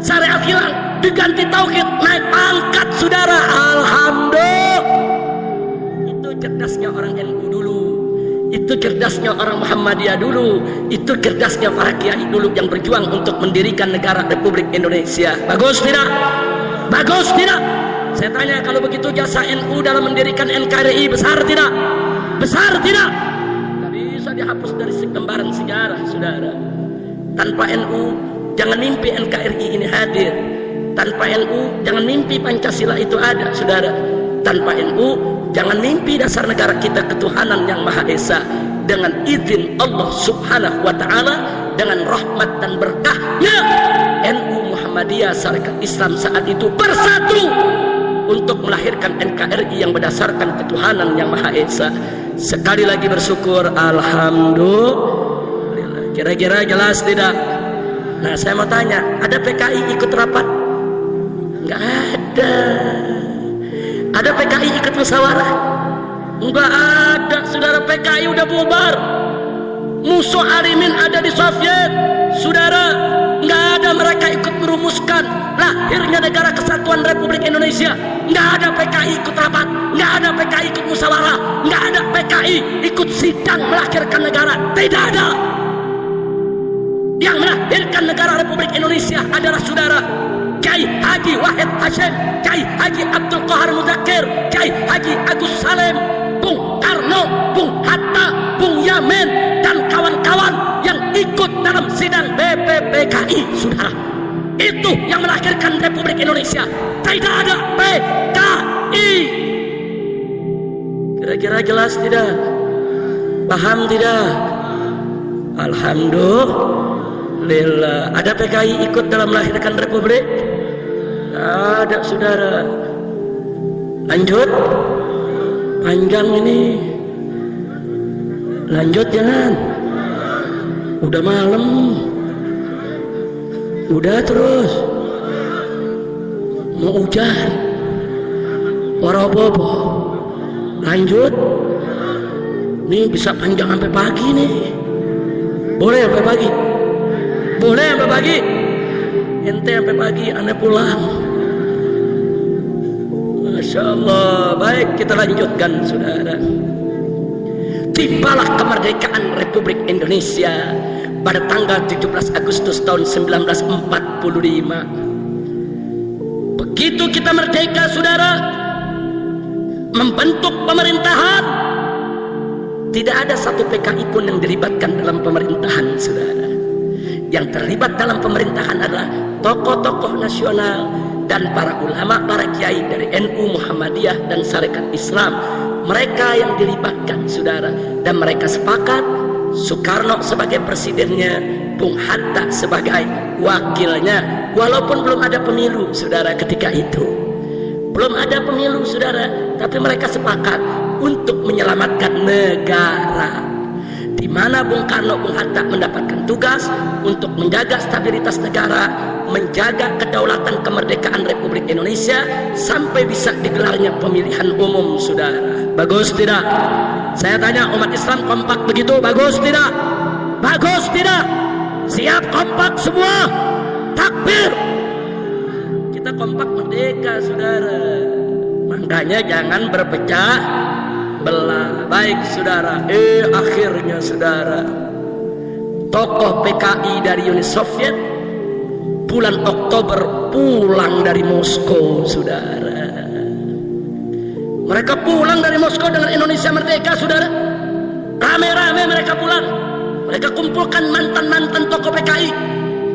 Speaker 1: Syariat hilang, diganti tauhid, naik pangkat, saudara. Alhamdulillah. Itu cerdasnya orang NU dulu. Itu cerdasnya orang Muhammadiyah dulu. Itu cerdasnya para kiai dulu yang berjuang untuk mendirikan negara Republik Indonesia. Bagus tidak? Bagus tidak? Saya tanya, kalau begitu jasa NU dalam mendirikan NKRI besar tidak? Besar tidak? Tidak bisa dihapus dari lembaran sejarah, saudara. Tanpa NU, jangan mimpi NKRI ini hadir. Tanpa NU, jangan mimpi Pancasila itu ada, saudara. Tanpa NU, jangan mimpi dasar negara kita ketuhanan yang Maha Esa. Dengan izin Allah Subhanahu wa Ta'ala, dengan rahmat dan berkahnya, NU Muhammadiyah Syarikat Islam saat itu bersatu untuk melahirkan NKRI yang berdasarkan ketuhanan yang Maha Esa. Sekali lagi bersyukur, alhamdulillah. Kira-kira jelas tidak? Nah, saya mau tanya, ada PKI ikut rapat? Enggak ada. Ada PKI ikut musyawarah? Enggak ada, saudara. PKI udah bubar. Musuh Alimin ada di Soviet, saudara. Enggak ada mereka ikut merumuskan lahirnya negara kesatuan Republik Indonesia. Enggak ada PKI ikut rapat, enggak ada PKI ikut musyawarah, enggak ada PKI ikut sidang melahirkan negara. Tidak ada. Yang melahirkan negara Republik Indonesia adalah saudara Kiai Haji Wahid Hashim, Kiai Haji Abdul Qahar Muzakir, Kiai Haji Agus Salim, Bung Karno, Bung Hatta, Bung Yamin, dan kawan-kawan yang ikut dalam sidang BPPKI, saudara. Itu yang melahirkan Republik Indonesia. Tidak ada PKI. Kira-kira jelas tidak? Paham tidak? Alhamdulillah. Ada PKI ikut dalam melahirkan Republik? Ada, saudara. Lanjut. Panjang ini. Lanjut jangan. Udah malam. Udah terus. Mau hujan. Warabobo. Lanjut. Nih bisa panjang sampai pagi nih. Boleh sampai pagi? Boleh sampai pagi? Ente sampai pagi, anda pulang. Masya Allah. Baik, kita lanjutkan, saudara. Tibalah kemerdekaan Republik Indonesia pada tanggal 17 Agustus tahun 1945. Begitu kita merdeka, saudara, membentuk pemerintahan, tidak ada satu PKI pun yang dilibatkan dalam pemerintahan, saudara. Yang terlibat dalam pemerintahan adalah tokoh-tokoh nasional dan para ulama, para kiai dari NU Muhammadiyah dan Syarikat Islam. Mereka yang dilibatkan, saudara, dan mereka sepakat Soekarno sebagai presidennya, Bung Hatta sebagai wakilnya, walaupun belum ada pemilu, saudara. Ketika itu belum ada pemilu, saudara, tapi mereka sepakat untuk menyelamatkan negara, di mana Bung Karno, Bung Hatta mendapatkan tugas untuk menjaga stabilitas negara, menjaga kedaulatan kemerdekaan Republik Indonesia sampai bisa digelarnya pemilihan umum, saudara. Bagus tidak? Saya tanya, umat Islam kompak begitu? Bagus tidak? Bagus tidak? Siap kompak semua? Takbir! Kita kompak merdeka, saudara. Makanya jangan berpecah belah. Baik, saudara. Akhirnya, saudara, tokoh PKI dari Uni Soviet bulan Oktober pulang dari Moskow, saudara. Mereka pulang dari Moskow dengan Indonesia merdeka, saudara. Rame-rame mereka pulang. Mereka kumpulkan mantan-mantan tokoh PKI.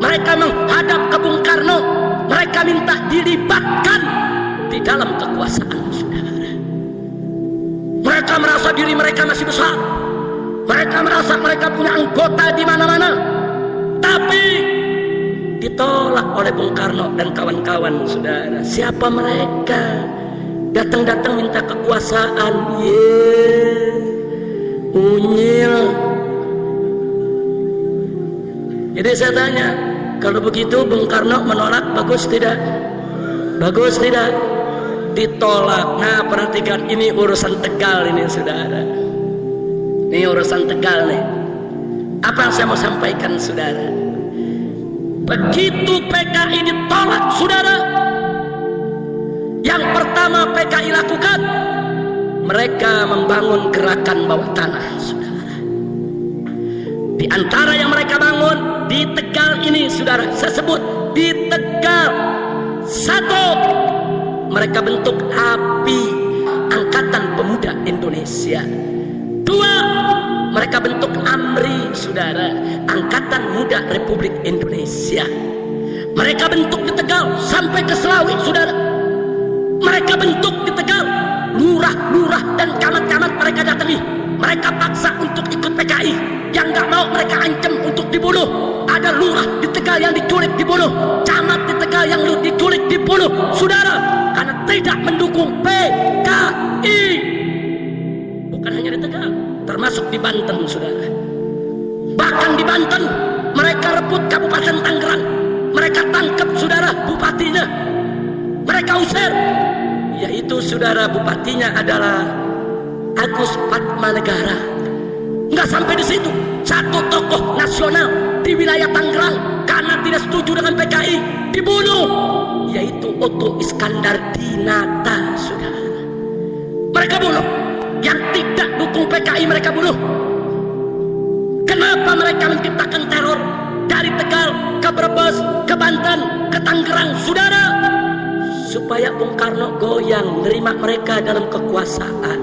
Speaker 1: Mereka menghadap ke Bung Karno. Mereka minta dilibatkan di dalam kekuasaan, saudara. Mereka merasa diri mereka masih besar. Mereka merasa mereka punya anggota di mana-mana. Tapi ditolak oleh Bung Karno dan kawan-kawan, saudara. Siapa mereka? Datang-datang minta kekuasaan. Unyil. Jadi saya tanya, kalau begitu Bung Karno menolak, bagus tidak? Bagus tidak? ditolak. Nah, perhatikan, ini urusan Tegal ini, saudara. Ini urusan Tegal nih. Apa yang saya mau sampaikan, saudara? Begitu PKI ditolak, saudara, yang pertama PKI lakukan, mereka membangun gerakan bawah tanah, saudara. Di antara yang mereka bangun di Tegal ini, saudara, saya sebut di Tegal. Satu, mereka bentuk API, Angkatan Pemuda Indonesia. Dua, mereka bentuk AMRI, saudara, Angkatan Muda Republik Indonesia. Mereka bentuk di Tegal sampai ke Selawi, saudara. Mereka bentuk di Tegal, lurah-lurah dan camat-camat mereka datangi. Mereka paksa untuk ikut PKI. Yang nggak mau mereka ancam untuk dibunuh. Ada lurah di Tegal yang diculik dibunuh, camat di Tegal yang diculik dibunuh, saudara, karena tidak mendukung PKI. Bukan hanya di Tegal, termasuk di Banten, saudara. Bahkan di Banten mereka rebut Kabupaten Tangerang. Mereka tangkap, saudara, bupatinya. Mereka usir, yaitu, saudara, bupatinya adalah Agus Patmanegara. Nggak sampai di situ, satu tokoh nasional di wilayah Tangerang karena tidak setuju dengan PKI dibunuh, yaitu Otto Iskandar Dinata, saudara. Mereka bunuh. Yang tidak dukung PKI mereka bunuh. Kenapa mereka menciptakan teror dari Tegal ke Brebes, ke Banten, ke Tangerang, saudara? Supaya Bung Karno goyang, nerima mereka dalam kekuasaan.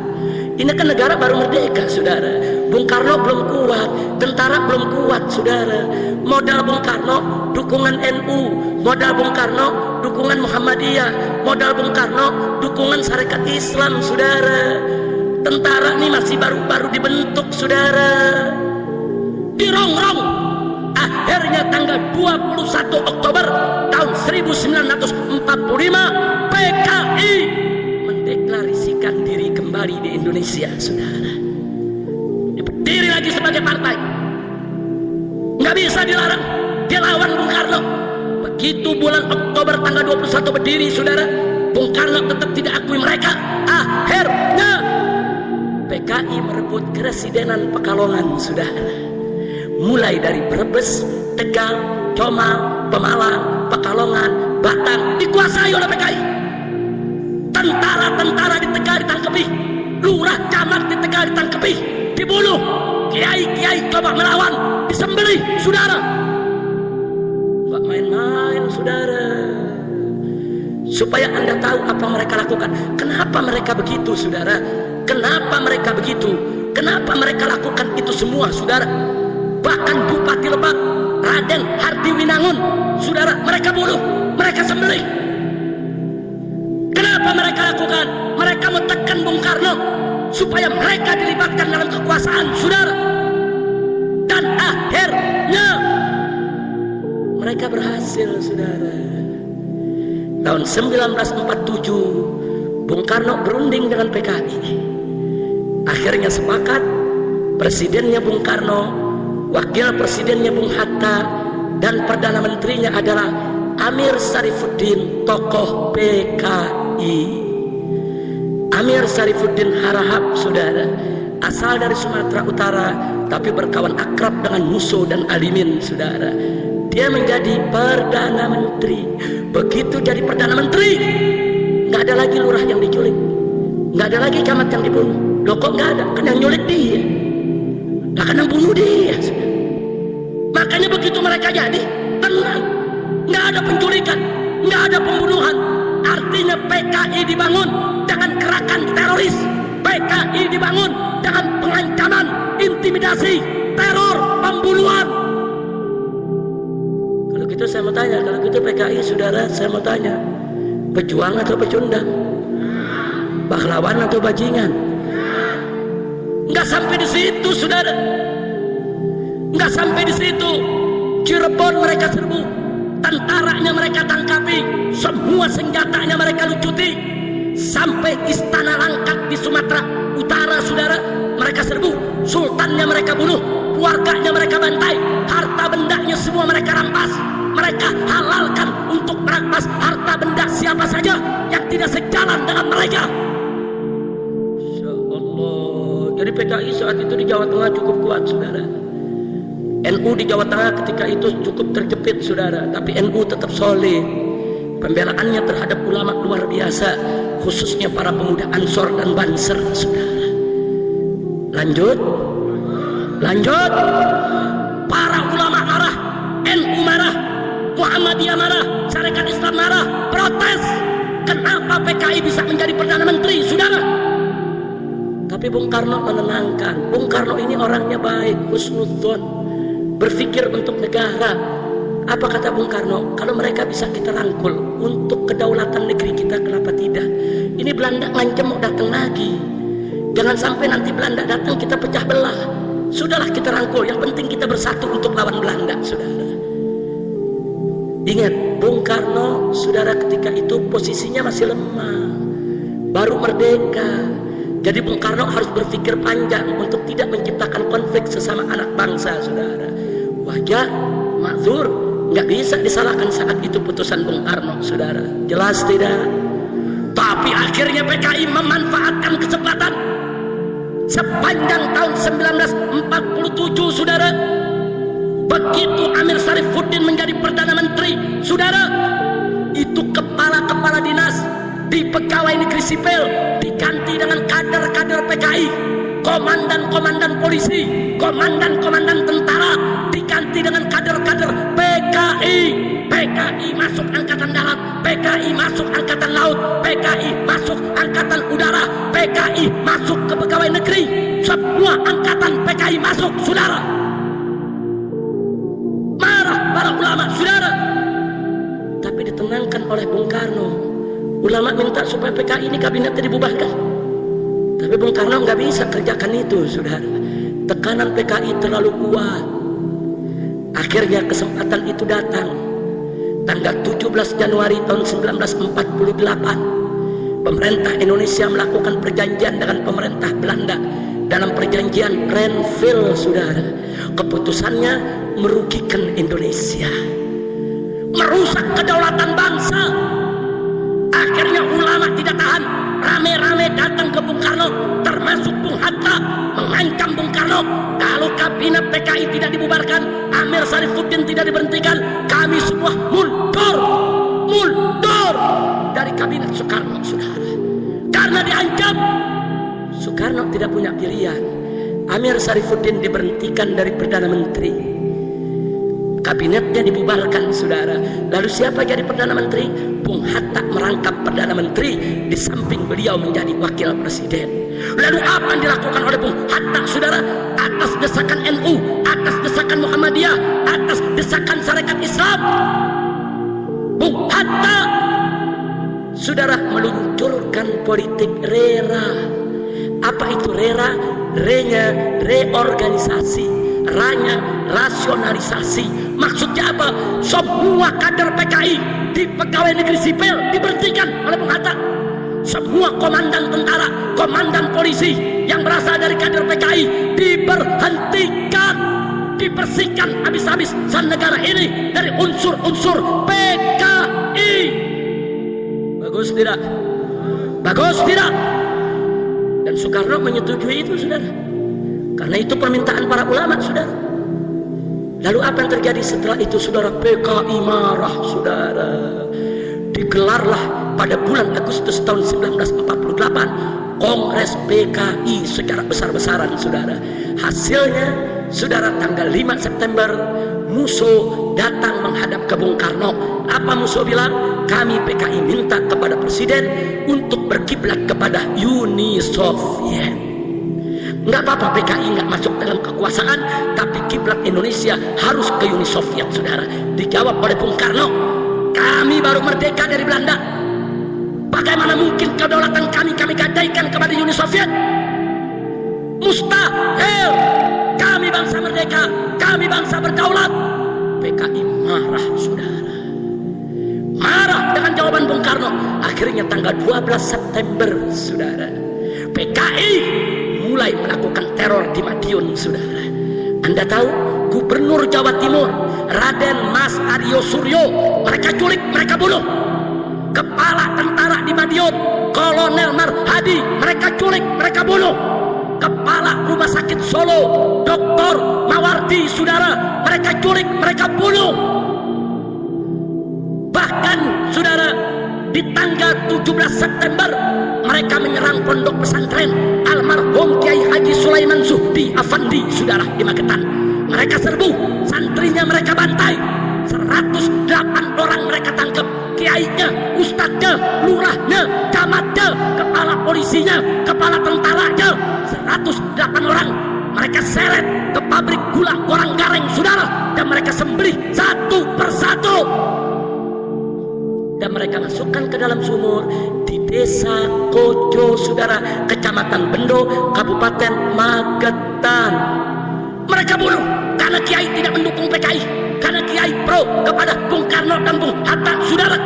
Speaker 1: Ini kan negara baru merdeka, saudara. Bung Karno belum kuat, tentara belum kuat, saudara. Modal Bung Karno dukungan NU, modal Bung Karno dukungan Muhammadiyah, modal Bung Karno dukungan Sarekat Islam, saudara. Tentara ini masih baru-baru dibentuk, saudara. Dirongrong. Akhirnya tanggal 21 Oktober tahun 1945 PKI mendeklarasikan diri kembali di Indonesia, saudara. Berdiri lagi sebagai partai, nggak bisa dilarang. Dia lawan Bung Karno. Begitu bulan Oktober tanggal 21 berdiri, saudara, Bung Karno tetap tidak akui mereka. Akhirnya PKI merebut Keresidenan Pekalongan, saudara. Mulai dari Brebes, Tegal, Comal, Pemalang, Pekalongan, Batang dikuasai oleh PKI. Tentara-tentara di Tegal ditangkapi, lurah camat di Tegal ditangkapi, dibunuh, kiai-kiai coba melawan, disembelih, saudara. Gak main-main, saudara. Supaya Anda tahu apa mereka lakukan. Kenapa mereka begitu, saudara? Kenapa mereka begitu? Kenapa mereka lakukan itu semua, saudara? Bahkan Bupati Lebak, Raden Hardi Winangun, saudara, mereka bunuh, mereka sembelih. Kenapa mereka lakukan? Mereka menekan Bung Karno supaya mereka dilibatkan dalam kekuasaan, saudara. Dan akhirnya mereka berhasil, saudara. Tahun 1947 Bung Karno berunding dengan PKI. Akhirnya sepakat, presidennya Bung Karno, wakil presidennya Bung Hatta, dan perdana menterinya adalah Amir Sarifuddin, tokoh PKI. Amir Sarifuddin Harahap, saudara, asal dari Sumatera Utara tapi berkawan akrab dengan Musso dan Alimin, saudara. Dia menjadi perdana menteri. Begitu jadi perdana menteri, nggak ada lagi lurah yang diculik, nggak ada lagi camat yang dibunuh. Loh, kok nggak ada? Kan yang nyulik dia, nggak kan yang bunuh dia. Makanya begitu mereka jadi tenang, nggak ada penculikan, nggak ada pembunuhan. Artinya PKI dibangun dengan gerakan teroris, PKI dibangun dengan pengancaman, intimidasi, teror, pembunuhan. Kalau gitu saya mau tanya, kalau gitu PKI, saudara, saya mau tanya, pejuang atau pecundang? Pahlawan atau bajingan? Nggak sampai di situ, saudara. Nggak sampai di situ. Cirebon mereka serbu, tentaranya mereka tangkapi, semua senjatanya mereka lucuti, sampai Istana Langkat di Sumatera Utara, saudara, mereka serbu, sultannya mereka bunuh, keluarganya mereka bantai, harta bendanya semua mereka rampas. Mereka halalkan untuk merampas harta benda siapa saja yang tidak sejalan dengan mereka. Insya Allah. Jadi PKI saat itu di Jawa Tengah cukup kuat, saudara. NU di Jawa Tengah ketika itu cukup terjepit, saudara. Tapi NU tetap solid. Pembelaannya terhadap ulama luar biasa, khususnya para pemuda Ansor dan Banser, saudara. Lanjut. Para ulama marah, NU marah, Muhammadiyah marah, Syarikat Islam marah, protes. Kenapa PKI bisa menjadi Perdana Menteri, saudara? Tapi Bung Karno menenangkan. Bung Karno ini orangnya baik, husnudzon, berpikir untuk negara. Apa kata Bung Karno? Kalau mereka bisa kita rangkul untuk kedaulatan negeri kita, kenapa tidak? Ini Belanda ngancam mau datang lagi. Jangan sampai nanti Belanda datang kita pecah belah. Sudahlah kita rangkul, yang penting kita bersatu untuk lawan Belanda, saudara. Ingat, Bung Karno, saudara, ketika itu posisinya masih lemah, baru merdeka. Jadi Bung Karno harus berpikir panjang untuk tidak menciptakan konflik sesama anak bangsa, saudara. Wajar, makzur, nggak bisa disalahkan saat itu putusan Bung Karno, saudara. Jelas tidak? Tapi akhirnya PKI memanfaatkan kesempatan. Sepanjang tahun 1947, saudara, begitu Amir Syarifuddin menjadi Perdana Menteri, saudara, itu kepala-kepala dinas di pegawai negeri sipil diganti dengan kader-kader PKI, komandan-komandan polisi, komandan-komandan tentara diganti dengan kader-kader PKI. PKI masuk angkatan darat, PKI masuk angkatan laut, PKI masuk angkatan udara, PKI masuk ke pegawai negeri. Semua angkatan PKI masuk, saudara. Marah para ulama, saudara. Tapi ditenangkan oleh Bung Karno. Ulama minta supaya PKI ini kabinetnya dibubarkan. Tapi Bung Karno nggak bisa kerjakan itu, saudara. Tekanan PKI terlalu kuat. Akhirnya kesempatan itu datang. Tanggal 17 Januari tahun 1948, pemerintah Indonesia melakukan perjanjian dengan pemerintah Belanda dalam perjanjian Renville, saudara. Keputusannya merugikan Indonesia, merusak kedaulatan bangsa. Akhirnya ulama tidak tahan, rame-rame datang ke Bung Karno, termasuk Bung Hatta, mengancam Bung Karno, kalau kabinet PKI tidak dibubarkan, Amir Syarifuddin tidak diberhentikan, kami semua mundur dari kabinet Soekarno, saudara. Karena diancam, Soekarno tidak punya pilihan. Amir Syarifuddin diberhentikan dari Perdana Menteri, kabinetnya dibubarkan, saudara. Lalu siapa jadi Perdana Menteri? Bung Hatta merangkap Perdana Menteri, di samping beliau menjadi wakil presiden. Lalu apa yang dilakukan oleh Bung Hatta, saudara? Atas desakan NU, atas desakan Muhammadiyah, atas desakan Syarikat Islam, Bung Hatta, saudara, meluncurkan politik RERA. Apa itu RERA? Re-nya reorganisasi, R-nya rasionalisasi. Maksudnya apa? Semua kader PKI di pegawai negeri sipil diberhentikan oleh Bung Hatta. Semua komandan tentara, komandan polisi yang berasal dari kader PKI diberhentikan, dibersihkan habis-habis negara ini dari unsur-unsur PKI. Bagus tidak? Bagus tidak? Dan Soekarno menyetujui itu, saudara. Karena itu permintaan para ulama, saudara. Lalu apa yang terjadi setelah itu, saudara? PKI marah, saudara. Digelarlah pada bulan Agustus tahun 1948 Kongres PKI secara besar-besaran, saudara. Hasilnya, saudara, tanggal 5 September Musso datang menghadap ke Bung Karno. Apa Musso bilang? Kami PKI minta kepada Presiden untuk berkiblat kepada Uni Soviet. Nggak apa-apa PKI nggak masuk dalam kekuasaan, tapi kiblat Indonesia harus ke Uni Soviet, saudara. Dijawab oleh Bung Karno, kami baru merdeka dari Belanda. Bagaimana mungkin kedaulatan kami gadaikan kepada Uni Soviet? Mustahil. Kami bangsa merdeka, kami bangsa berdaulat. PKI marah, saudara. Marah dengan jawaban Bung Karno. Akhirnya tanggal 12 September, saudara, PKI mulai melakukan teror di Madiun, saudara. Anda tahu Gubernur Jawa Timur Raden Mas Aryo Suryo mereka culik, mereka bunuh. Kepala tentara di Madiun Kolonel Marhadi mereka culik, mereka bunuh. Kepala Rumah Sakit Solo Dr. Mawardi saudara mereka culik, mereka bunuh. Bahkan saudara di tanggal 17 September mereka menyerang pondok pesantren almarhum Kiai Haji Sulaiman Zuhdi Afandi saudara di Magetan. Mereka serbu, santrinya mereka bantai, 108 orang mereka tangkap, kiainya, ustadznya, lurahnya, camatnya, kepala polisinya, kepala tentaranya, 108 orang mereka seret ke pabrik gula Gorang Gareng saudara, dan mereka sembelih satu persatu dan mereka masukkan ke dalam sumur di desa Kojo saudara, kecamatan Bendo, Kabupaten Magetan. Mereka bunuh karena kiai tidak mendukung PKI, karena kiai pro kepada Bung Karno dan Bung Hatta saudara.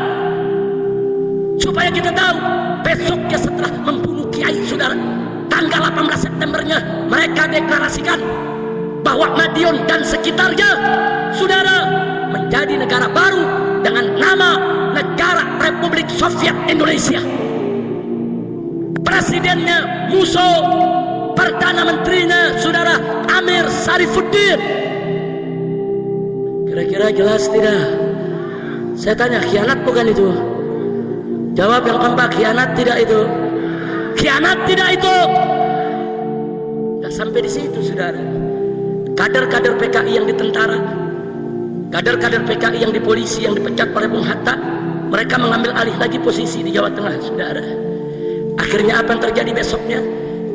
Speaker 1: Supaya kita tahu besoknya setelah membunuh kiai saudara, tanggal 18 Septembernya mereka deklarasikan bahwa Madiun dan sekitarnya saudara menjadi negara baru dengan nama Negara Republik Soviet Indonesia. Presidennya Musso, Perdana Menterinya saudara Amir Sarifuddin. Kira-kira jelas tidak? Saya tanya, khianat bukan itu? Jawab yang keempat, khianat tidak itu? Khianat tidak itu? Tidak sampai di situ saudara. Kader-kader PKI yang di tentara, kader-kader PKI yang di polisi yang dipecat oleh Bung Hatta, mereka mengambil alih lagi posisi di Jawa Tengah saudara. Akhirnya apa yang terjadi besoknya?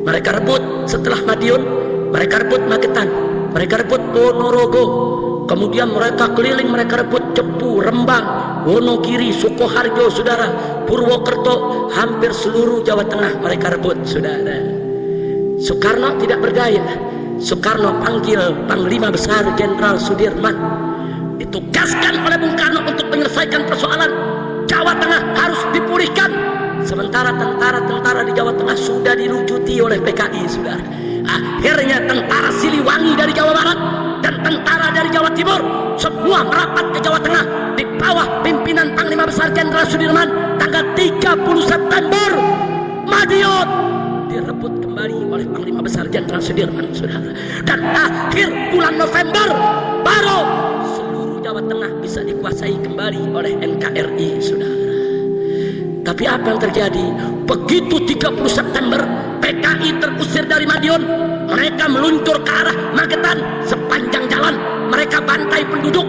Speaker 1: Mereka rebut setelah Madiun, mereka rebut Magetan, mereka rebut Ponorogo, kemudian mereka keliling, mereka rebut Cepu, Rembang, Wonogiri, Sukoharjo saudara, Purwokerto, hampir seluruh Jawa Tengah mereka rebut saudara. Soekarno tidak berdaya. Soekarno panggil Panglima Besar Jenderal Sudirman, ditugaskan oleh Bung Karno untuk menyelesaikan persoalan Jawa Tengah harus dipulihkan. Sementara tentara-tentara di Jawa Tengah sudah dilucuti oleh PKI saudara. Akhirnya tentara Siliwangi dari Jawa Barat dan tentara dari Jawa Timur semua merapat ke Jawa Tengah di bawah pimpinan Panglima Besar Jenderal Sudirman. Tanggal 30 September Madiun direbut kembali oleh Panglima Besar Jenderal Sudirman saudara. Dan akhir bulan November baru seluruh Jawa Tengah bisa dikuasai kembali oleh NKRI saudara. Tapi apa yang terjadi? Begitu 30 September PKI terusir dari Madiun, mereka meluncur ke arah Magetan. Sepanjang jalan mereka bantai penduduk,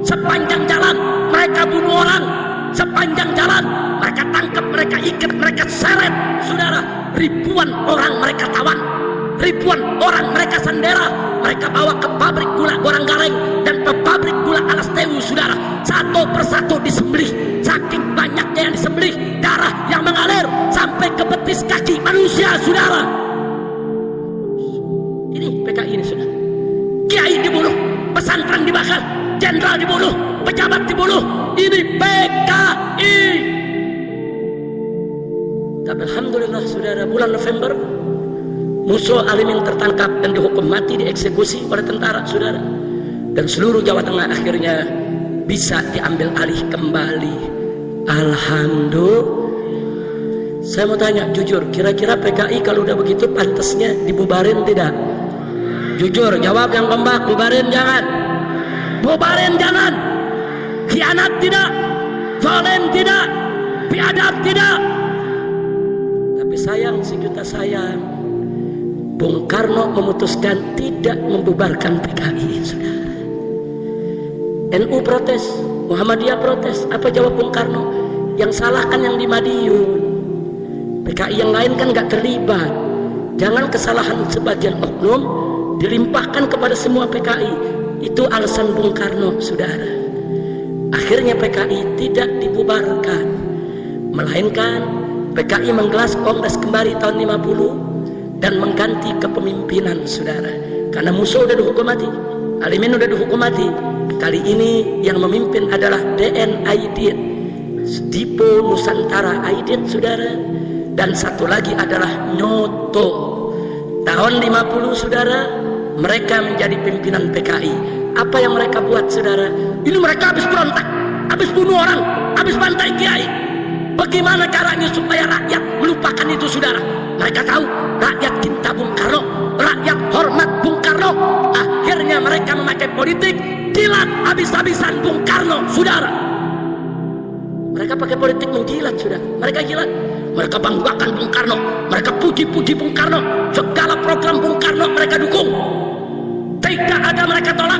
Speaker 1: sepanjang jalan mereka bunuh orang, sepanjang jalan mereka tangkap, mereka ikat, mereka seret saudara. Ribuan orang mereka tawan, ribuan orang mereka sandera, mereka bawa ke pabrik gula Gorang Gareng dan ke pabrik gula Alas Tewu saudara. Satu persatu disembelih, saking banyaknya yang disembelih, darah yang mengalir sampai ke betis kaki manusia saudara. Ini PKI ini saudara. Kiai dibunuh, pesantren dibakar, jenderal dibunuh, pejabat dibunuh. Ini PKI. Tapi alhamdulillah saudara, bulan November Musso Alimin tertangkap dan dihukum mati, dieksekusi oleh tentara saudara. Dan seluruh Jawa Tengah akhirnya bisa diambil alih kembali. Alhamdulillah. Saya mau tanya jujur, kira-kira PKI kalau udah begitu pantasnya dibubarin tidak? Jujur, jawab yang kompak. Bubarin jangan, bubarin jangan. Khianat tidak, zalim tidak, biadab tidak. Tapi sayang, sejuta sayang, Bung Karno memutuskan tidak membubarkan PKI saudara. NU protes, Muhammadiyah protes. Apa jawab Bung Karno? Yang salah kan yang di Madiun, PKI yang lain kan gak terlibat. Jangan kesalahan sebagian oknum dilimpahkan kepada semua PKI. Itu alasan Bung Karno saudara. Akhirnya PKI tidak dibubarkan, melainkan PKI menggelar kongres kembali tahun 50 dan mengganti kepemimpinan saudara. Karena Musso udah dihukum mati, Alimin udah dihukum mati. Kali ini yang memimpin adalah DN Aidit, Dipo Nusantara Aidit saudara. Dan satu lagi adalah Nyoto. Tahun 50 saudara mereka menjadi pimpinan PKI. Apa yang mereka buat, saudara? Ini mereka habis berontak, habis bunuh orang, habis bantai kiai. Bagaimana caranya supaya rakyat melupakan itu, saudara? Mereka tahu rakyat cinta Bung Karno, rakyat hormat Bung Karno. Akhirnya mereka memakai politik jilat habis-habisan Bung Karno, saudara. Mereka pakai politik menjilat, saudara. Mereka jilat, mereka banggakan Bung Karno, mereka puji-puji Bung Karno, segala program Bung Karno mereka dukung. Tidak ada mereka tolak.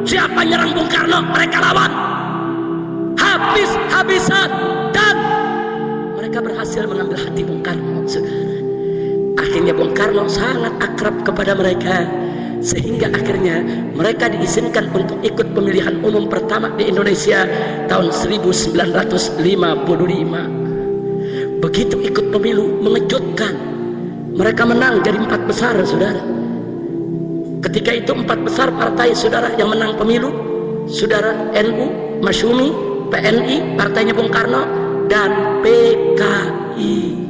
Speaker 1: Siapa nyerang Bung Karno, mereka lawan habis-habisan, dan mereka berhasil mengambil hati Bung Karno, saudara. Akhirnya Bung Karno sangat akrab kepada mereka, sehingga akhirnya mereka diizinkan untuk ikut pemilihan umum pertama di Indonesia tahun 1955. Begitu ikut pemilu, mengejutkan, mereka menang jadi 4 besar, saudara. Ketika itu 4 besar partai, saudara, yang menang pemilu, saudara, NU, Masyumi, PNI, partainya Bung Karno, dan PKI.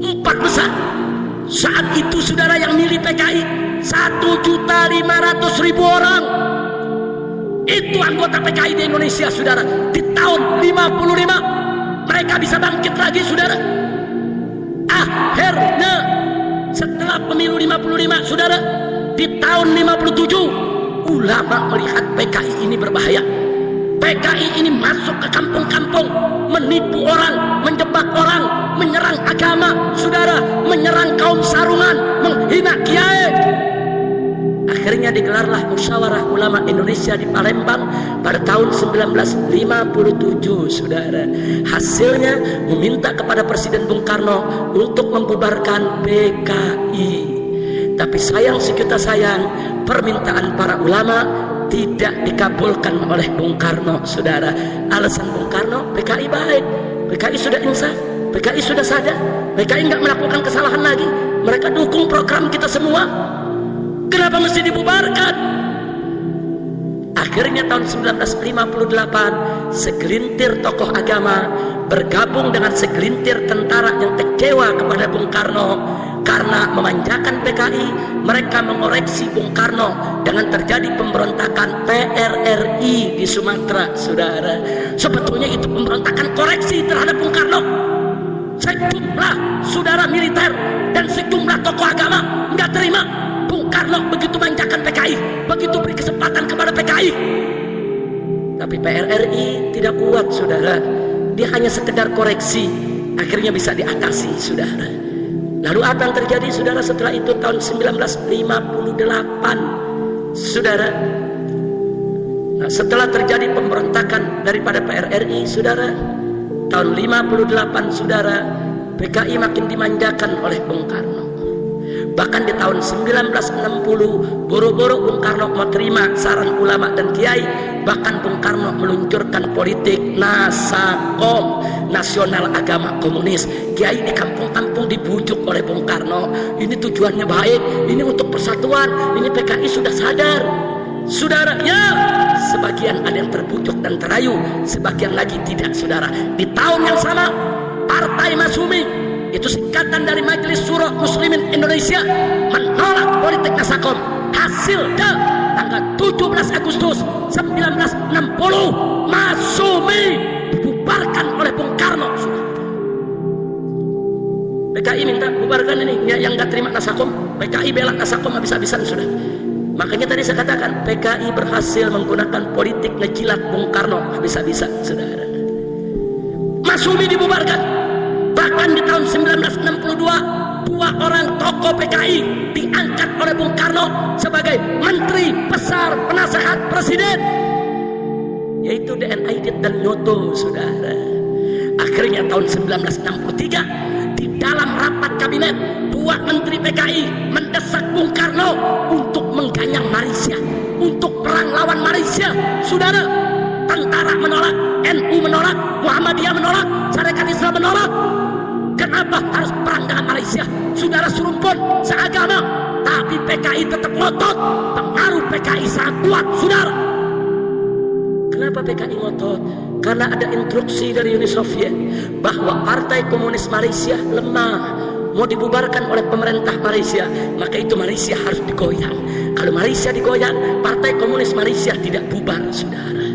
Speaker 1: 4 besar. Saat itu, saudara, yang milih PKI 1.500.000 orang. Itu anggota PKI di Indonesia, saudara. Di tahun 55 mereka bisa bangkit lagi, saudara. Akhirnya setelah pemilu 55, saudara, di tahun 57 ulama melihat PKI ini berbahaya. PKI ini masuk ke kampung-kampung, menipu orang, menjebak orang, menyerang agama, saudara, menyerang kaum sarungan, menghina kiai. Akhirnya digelarlah musyawarah ulama Indonesia di Palembang pada tahun 1957, saudara. Hasilnya meminta kepada Presiden Bung Karno untuk membubarkan PKI. Tapi sayang sejuta sayang, permintaan para ulama tidak dikabulkan oleh Bung Karno, saudara. Alasan Bung Karno, PKI baik, PKI sudah insaf, PKI sudah sadar, PKI nggak melakukan kesalahan lagi, mereka dukung program kita semua, kenapa mesti dibubarkan? Akhirnya tahun 1958 segelintir tokoh agama bergabung dengan segelintir tentara yang kecewa kepada Bung Karno karena memanjakan PKI. Mereka mengoreksi Bung Karno dengan terjadi pemberontakan PRRI di Sumatera, saudara. Sebetulnya itu pemberontakan koreksi terhadap Bung Karno. Sejumlah saudara militer dan sejumlah tokoh agama nggak terima Bung Karno begitu manjakan PKI, begitu beri kesempatan kepada PKI. Tapi PRRI tidak kuat, saudara. Dia hanya sekedar koreksi, akhirnya bisa diatasi, saudara. Lalu apa yang terjadi, saudara, setelah itu tahun 1958, saudara? Nah, setelah terjadi pemberontakan daripada PRRI, saudara, tahun 58, saudara, PKI makin dimanjakan oleh Bung Karno. Bahkan di tahun 1960, boro-boro Bung Karno mau terima saran ulama dan kiai, bahkan Bung Karno meluncurkan politik Nasakom, Nasional Agama Komunis. Kiai di kampung-kampung dibujuk oleh Bung Karno, ini tujuannya baik, ini untuk persatuan, ini PKI sudah sadar, saudara. Ya, sebagian ada yang terbujuk dan terayu, sebagian lagi tidak, saudara. Di tahun yang sama, Partai Masyumi, itu singkatan dari Majelis Syuro Muslimin Indonesia, menolak politik Nasakom. Hasilnya tanggal 17 Agustus 1960 Masyumi dibubarkan oleh Bung Karno. PKI minta bubarkan ini, yang nggak terima Nasakom. PKI bela Nasakom habis-habisan, sudah. Makanya tadi saya katakan PKI berhasil menggunakan politik ngejilat Bung Karno habis-habisan, saudara. Masyumi dibubarkan. Bahkan di tahun 1962 2 orang tokoh PKI diangkat oleh Bung Karno sebagai Menteri Besar Penasehat Presiden, yaitu DN Aidit dan Nyoto, saudara. Akhirnya tahun 1963 di dalam rapat kabinet 2 Menteri PKI mendesak Bung Karno untuk mengganyang Malaysia, untuk perang lawan Malaysia, saudara. Tentara menolak, NU menolak, Muhammadiyah menolak, Sarekat Islam menolak. Kenapa harus perang dengan Malaysia? Saudara serumpun, seagama, tapi PKI tetap ngotot. Pengaruh PKI sangat kuat, saudara. Kenapa PKI ngotot? Karena ada instruksi dari Uni Soviet bahwa Partai Komunis Malaysia lemah, mau dibubarkan oleh pemerintah Malaysia, maka itu Malaysia harus digoyang. Kalau Malaysia digoyang, Partai Komunis Malaysia tidak bubar, saudara.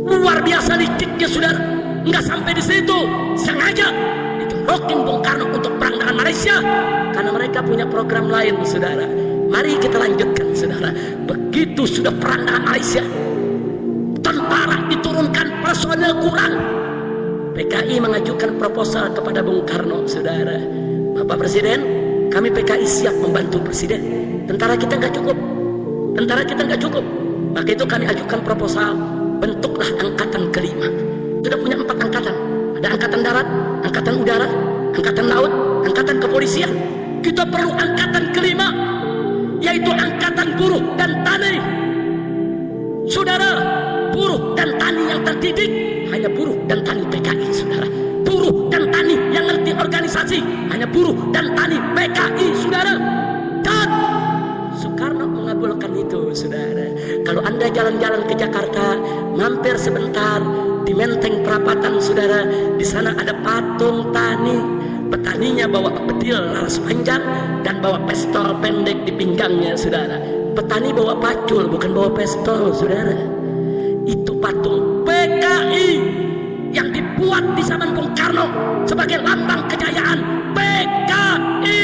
Speaker 1: Luar biasa liciknya, saudara. Nggak sampai di situ, sengaja digerokin Bung Karno untuk perang dengan Malaysia, karena mereka punya program lain, saudara. Mari kita lanjutkan, saudara. Begitu sudah perang dengan Malaysia, tentara diturunkan, personel kurang, PKI mengajukan proposal kepada Bung Karno, saudara. Bapak Presiden, kami PKI siap membantu Presiden. Tentara kita nggak cukup, maka itu kami ajukan proposal, bentuklah angkatan kelima. Sudah punya 4 angkatan, ada angkatan darat, angkatan udara, angkatan laut, angkatan kepolisian. Kita perlu angkatan kelima, yaitu angkatan buruh dan tani. Saudara, buruh dan tani yang terdidik hanya buruh dan tani PKI, saudara. Buruh dan tani yang ngerti organisasi hanya buruh dan tani PKI, saudara. Dan Soekarno mengabulkan itu, saudara. Kalau Anda jalan-jalan ke Jakarta, mampir sebentar di Menteng Perapatan, saudara. Di sana ada patung tani. Petaninya bawa bedil laras panjang dan bawa pistol pendek di pinggangnya, saudara. Petani bawa pacul, bukan bawa pistol, saudara. Itu patung PKI yang dibuat di zaman Bung Karno sebagai lambang kejayaan PKI.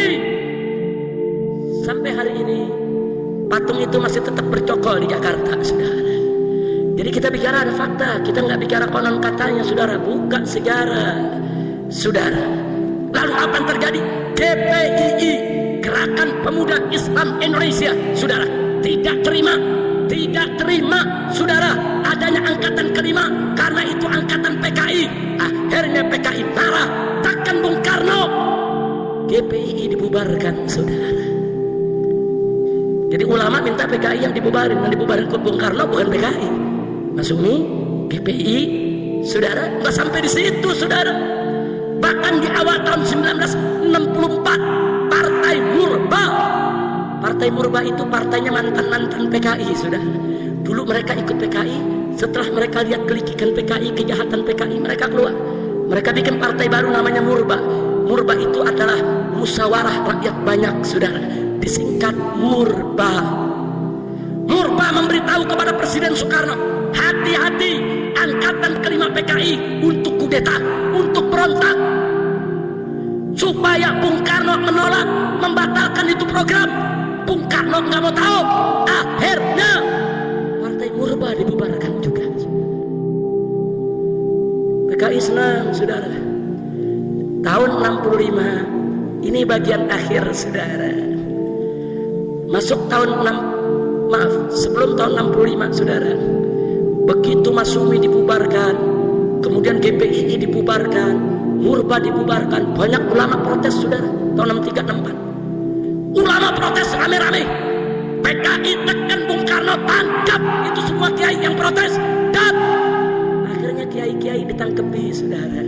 Speaker 1: Sampai hari ini patung itu masih tetap bercokol di Jakarta, saudara. Jadi kita bicara ada fakta, kita nggak bicara konon katanya, saudara. Bukan sejarah, saudara. Lalu apa yang terjadi? GPII, Gerakan Pemuda Islam Indonesia, saudara, tidak terima, saudara, adanya angkatan kelima, karena itu angkatan PKI. Akhirnya PKI marah, tekan Bung Karno, GPII dibubarkan, saudara. Jadi ulama minta PKI yang dibubarin, yang dibubarin Bung Karno bukan PKI. Masumi, GPI, saudara, nggak sampai di situ, saudara. Bahkan di awal tahun 1964, Partai Murba itu partainya mantan-mantan PKI, saudara. Dulu mereka ikut PKI, setelah mereka lihat kelikikan PKI, kejahatan PKI, mereka keluar. Mereka bikin partai baru namanya Murba. Murba itu adalah musyawarah rakyat banyak, saudara. Disingkat Murba. Murba memberitahu kepada Presiden Soekarno, hati-hati angkatan kelima PKI untuk kudeta, untuk berontak. Supaya Bung Karno menolak, membatalkan itu program. Bung Karno nggak mau tahu. Akhirnya Partai Murba dibubarkan juga. PKI senang, saudara. Tahun 65 ini bagian akhir, saudara. Masuk sebelum tahun 65, saudara. Begitu Masumi dibubarkan, kemudian GPII dibubarkan, Murba dibubarkan, banyak ulama protes, saudara. Tahun 63, 64. Ulama protes rame-rame. PKI tekan Bung Karno, tangkap itu semua kiai yang protes, dan akhirnya kiai-kiai ditangkepi, saudara.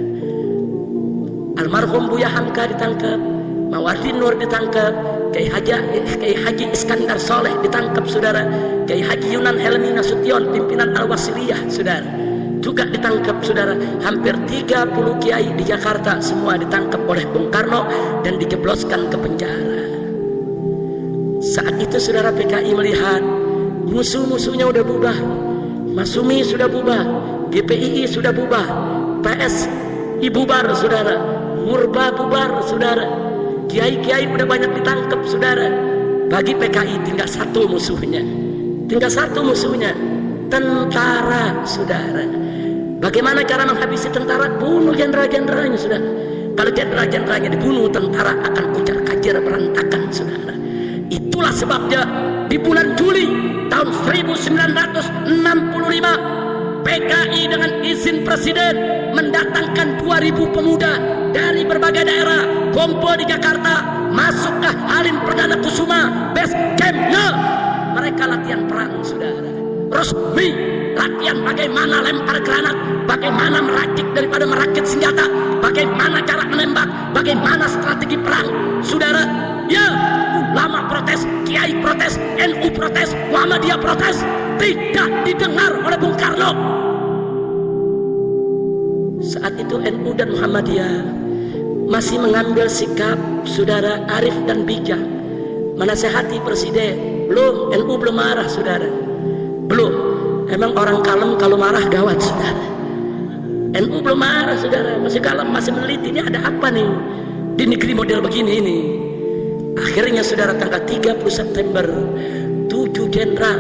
Speaker 1: Almarhum Buya Hamka ditangkap, Mawardi Nur ditangkap, Kiai Haji Iskandar Soleh ditangkap, saudara. Kiai Haji Yunan Helmi Nasution, pimpinan Al-Wasiliyah, saudara, juga ditangkap, saudara. Hampir 30 kiai di Jakarta semua ditangkap oleh Bung Karno dan dijebloskan ke penjara. Saat itu, saudara, PKI melihat musuh-musuhnya udah bubar. Masumi sudah bubar, GPII sudah bubar, PSI bubar, saudara. Murba bubar, saudara. Kiai-kiai udah banyak ditangkap, saudara. Bagi PKI tinggal satu musuhnya, tentara, saudara. Bagaimana cara menghabisi tentara? Bunuh jenderal-jenderalnya, saudara. Kalau jenderal-jenderalnya dibunuh, tentara akan kucar-kacir berantakan, saudara. Itulah sebabnya di bulan Juli tahun 1965 PKI dengan izin Presiden mendatangkan 2000 pemuda dari berbagai daerah kumpul di Jakarta, masuk ke Halim Perdana Kusuma, base campnya. Mereka latihan perang, saudara. Resmi latihan bagaimana lempar granat, bagaimana merakit senjata, bagaimana cara menembak, bagaimana strategi perang, saudara. Ya, ulama protes, kiai protes, NU protes, Muhammadiyah protes, tidak didengar oleh Bung Karno. Saat itu NU dan Muhammadiyah masih mengambil sikap saudara arif dan bijak menasehati presiden. Belum, NU belum marah saudara, belum. Emang orang kalem kalau marah gawat saudara. NU belum marah saudara, masih kalem, masih meneliti ini ada apa nih di negeri model begini ini. Akhirnya saudara tanggal 30 September 7 jenderal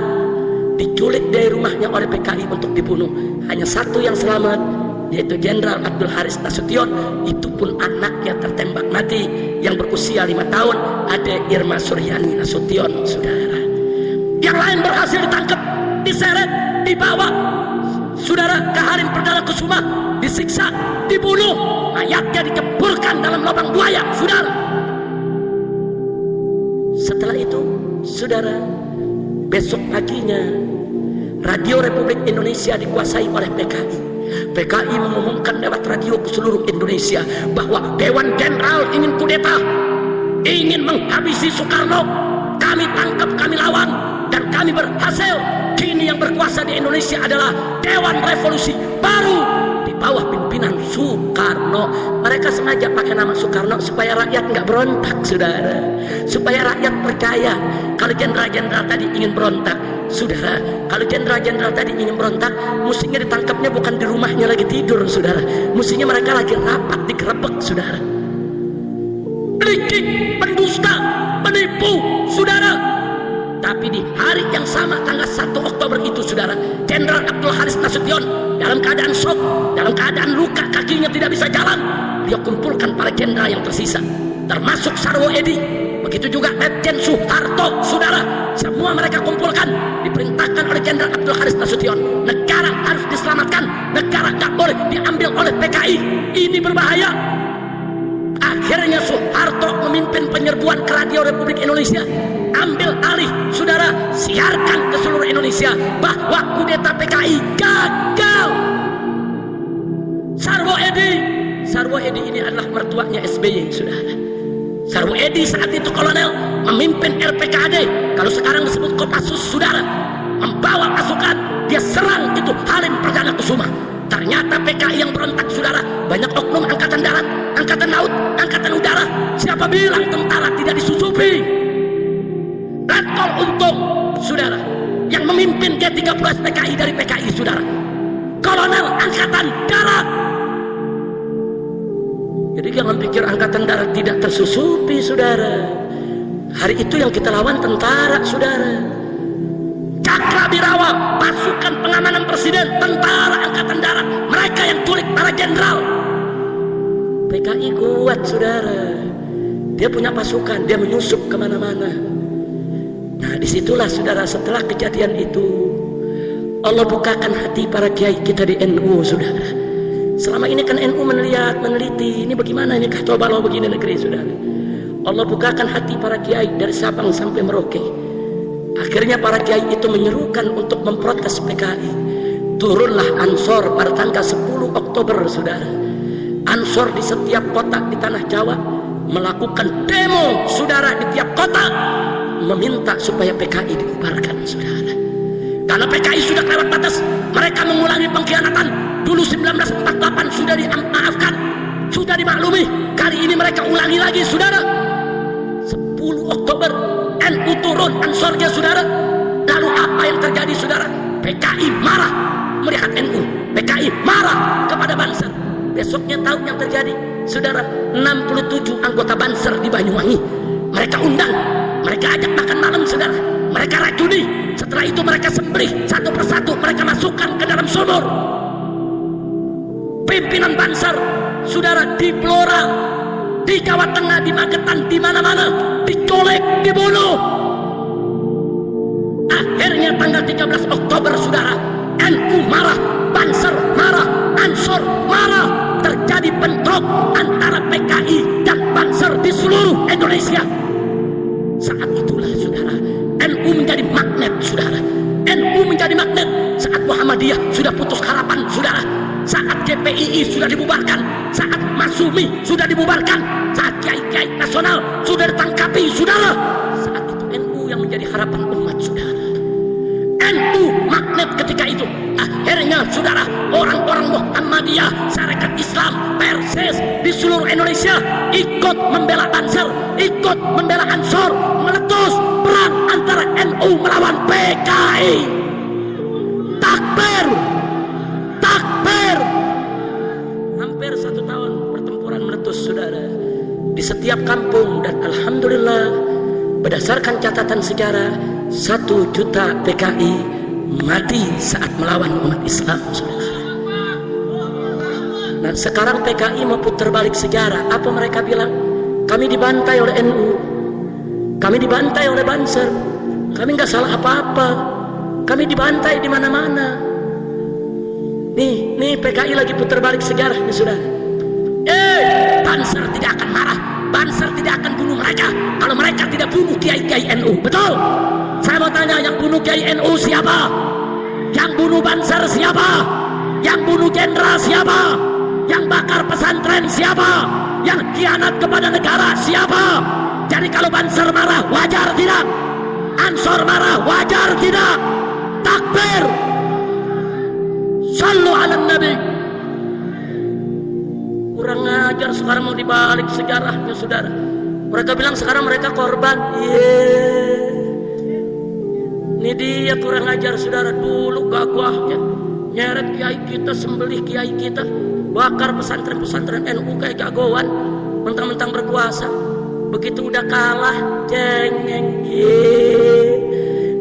Speaker 1: diculik dari rumahnya oleh PKI untuk dibunuh. Hanya satu yang selamat, yaitu Jenderal Abdul Haris Nasution. Itu pun anaknya tertembak mati yang berusia 5 tahun, ada Irma Suryani Nasution saudara. Yang lain berhasil ditangkap, diseret, dibawa saudara ke Harim Perdana Kusuma, disiksa, dibunuh, mayatnya diceburkan dalam lubang buaya saudara. Setelah itu saudara, besok paginya Radio Republik Indonesia dikuasai oleh PKI. PKI mengumumkan lewat radio ke seluruh Indonesia bahwa Dewan Jenderal ingin kudeta, ingin menghabisi Soekarno. Kami tangkap, kami lawan, dan kami berhasil. Kini yang berkuasa di Indonesia adalah Dewan Revolusi Baru di bawah pimpinan Soekarno. Mereka sengaja pakai nama Soekarno supaya rakyat nggak berontak saudara, supaya rakyat percaya kalau jenderal-jenderal tadi ingin berontak. Saudara, kalau jenderal-jenderal tadi ingin berontak, mestinya ditangkapnya bukan di rumahnya lagi tidur saudara, mestinya mereka lagi rapat digerebek saudara. Licik, pendusta, penipu saudara. Tapi di hari yang sama tanggal 1 Oktober itu saudara, Jenderal Abdul Haris Nasution dalam keadaan shock, dalam keadaan luka, kakinya tidak bisa jalan. Dia kumpulkan para jenderal yang tersisa, termasuk Sarwo Edi, begitu juga Letjen Soeharto saudara. Semua mereka kumpulkan, diperintahkan oleh Jenderal Abdul Haris Nasution. Negara harus diselamatkan, negara tak boleh diambil oleh PKI. Ini berbahaya. Akhirnya Soeharto memimpin penyerbuan ke Radio Republik Indonesia, ambil alih saudara, siarkan ke seluruh Indonesia bahwa kudeta PKI gagal. Sarwo Edi ini adalah mertuanya SBY saudara. Sarwo Edi saat itu kolonel, memimpin RPKAD, kalau sekarang disebut Kopassus saudara, membawa pasukan, dia serang itu Halim Perdana Kusuma. Ternyata PKI yang berontak saudara, banyak oknum angkatan darat, angkatan laut, angkatan udara. Siapa bilang tentara tidak disusupi? Letkol Untung saudara, yang memimpin G30 PKI dari PKI saudara, kolonel angkatan darat. Jadi jangan pikir angkatan darat tidak tersusupi saudara. Hari itu yang kita lawan tentara saudara. Cakrabirawa, pasukan pengamanan presiden, tentara angkatan darat, mereka yang culik para jenderal. PKI kuat saudara, dia punya pasukan, dia menyusup kemana-mana. Nah disitulah saudara, setelah kejadian itu Allah bukakan hati para kiai kita di NU saudara. Selama ini kan NU meneliti, ini bagaimana ini kacau balau begini negeri saudara. Allah bukakan hati para kiai dari Sabang sampai Merauke. Akhirnya para kiai itu menyerukan untuk memprotes PKI. Turunlah Ansor pada tanggal 10 Oktober saudara. Ansor di setiap kota di tanah Jawa melakukan demo saudara di tiap kota, meminta supaya PKI dibubarkan saudara. Karena PKI sudah lewat batas, mereka mengulangi pengkhianatan. Dulu 1948 sudah dimaafkan, sudah dimaklumi. Kali ini mereka ulangi lagi saudara. 10 Oktober NU turun Ansornya saudara. Lalu apa yang terjadi saudara? PKI marah melihat NU, PKI marah kepada Banser. Besoknya tahu yang terjadi saudara, 67 anggota Banser di Banyuwangi mereka undang, mereka ajak makan malam saudara, mereka racuni. Setelah itu mereka sembelih satu persatu, mereka masukkan ke dalam sumur. Pimpinan Banser saudara di Blora, di Jawa Tengah, di Magetan, di mana-mana dicolek, dibunuh. Akhirnya tanggal 13 Oktober saudara, NU marah, Banser marah, Ansor marah. Terjadi bentrok antara PKI dan Banser di seluruh Indonesia. Saat itulah saudara, NU menjadi magnet saudara. NU menjadi magnet saat Muhammadiyah sudah putus harapan saudara. Saat GPII sudah dibubarkan, saat Masumi sudah dibubarkan, saat kiai-kiai nasional sudah ditangkapi saudara. Saat itu NU yang menjadi harapan umat saudara. NU magnet ketika itu. Akhirnya saudara, orang-orang Muhammadiyah, Sarekat Islam, Persis di seluruh Indonesia ikut membela Banser, ikut membela Ansor, meletus perang antara NU melawan PKI. Takbir, takbir. Hampir 1 tahun pertempuran meletus, saudara, di setiap kampung, dan alhamdulillah berdasarkan catatan sejarah 1 juta PKI mati saat melawan umat Islam, saudara. Dan sekarang PKI mau putar balik sejarah. Apa mereka bilang? Kami dibantai oleh NU, kami dibantai oleh Banser, kami nggak salah apa-apa, kami dibantai di mana-mana. Nih PKI lagi putar balik sejarahnya, saudara. Banser tidak akan marah, Banser tidak akan bunuh mereka kalau mereka tidak bunuh kiai-kiai NU. Betul? Saya mau tanya, yang bunuh kiai NU siapa? Yang bunuh Banser siapa? Yang bunuh jenderal siapa? Yang bakar pesantren siapa? Yang khianat kepada negara siapa? Jadi kalau Banser marah, wajar tidak? Ansor marah, wajar tidak? Takbir. Sallu ala Nabi. Kurang ajar, sekarang mau dibalik sejarahnya, saudara. Mereka bilang sekarang mereka korban. Ini dia kurang ajar, saudara. Dulu gagahnya nyeret kiai kita, sembelih kiai kita, bakar pesantren-pesantren NU kayak jagoan, mentang-mentang berkuasa. Begitu udah kalah, cengeng,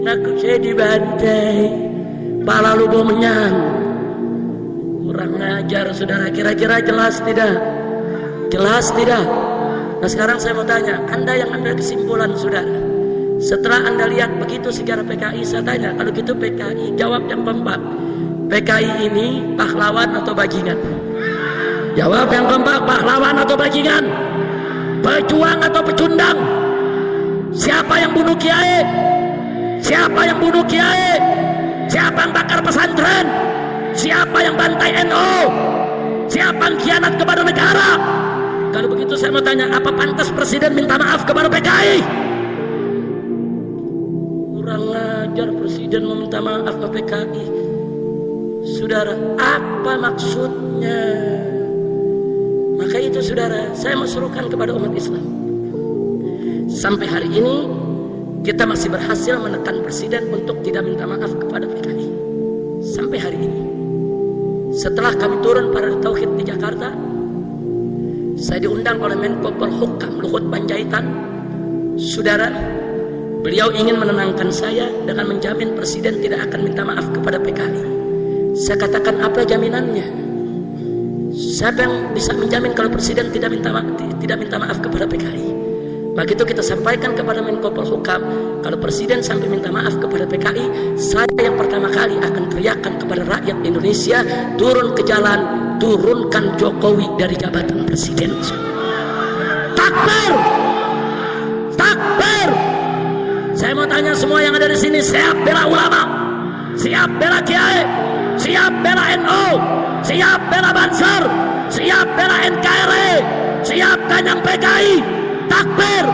Speaker 1: ngaku saya dibantai, pala lu bomenyan. Kurang ajar, saudara. Kira-kira jelas tidak? Jelas tidak? Nah sekarang saya mau tanya, Anda yang ambil kesimpulan, saudara, setelah Anda lihat begitu sejarah PKI, saya tanya, kalau gitu PKI, jawab yang keempat, PKI ini pahlawan atau bajingan? Jawab yang keempat, pahlawan atau bajingan? Pejuang atau pecundang? Siapa yang bunuh kiai? Siapa yang bunuh kiai? Siapa yang bakar pesantren? Siapa yang bantai NU? Siapa yang khianat kepada negara? Kalau begitu saya mau tanya, apa pantas presiden minta maaf kepada PKI? Kurang ajar presiden meminta maaf ke PKI. Saudara, apa maksudnya? Maka itu, saudara, saya mau serukan kepada umat Islam. Sampai hari ini kita masih berhasil menekan presiden untuk tidak minta maaf kepada PKI. Sampai hari ini. Setelah kami turun pada Tauhid di Jakarta, saya diundang oleh Menko Polhukam Luhut Panjaitan. Saudara, beliau ingin menenangkan saya dengan menjamin presiden tidak akan minta maaf kepada PKI. Saya katakan, apa jaminannya? Siapa yang bisa menjamin kalau presiden tidak minta maaf kepada PKI? Begitu kita sampaikan kepada Menko Polhukam, kalau presiden sampai minta maaf kepada PKI, saya yang pertama kali akan teriakkan kepada rakyat Indonesia, turun ke jalan, turunkan Jokowi dari jabatan presiden. Takbir, takbir. Saya mau tanya semua yang ada di sini, siap bela ulama, siap bela kiai, siap bela NU, siap bela Banser, siap bela NKRI, siap ganyang PKI? Takbir.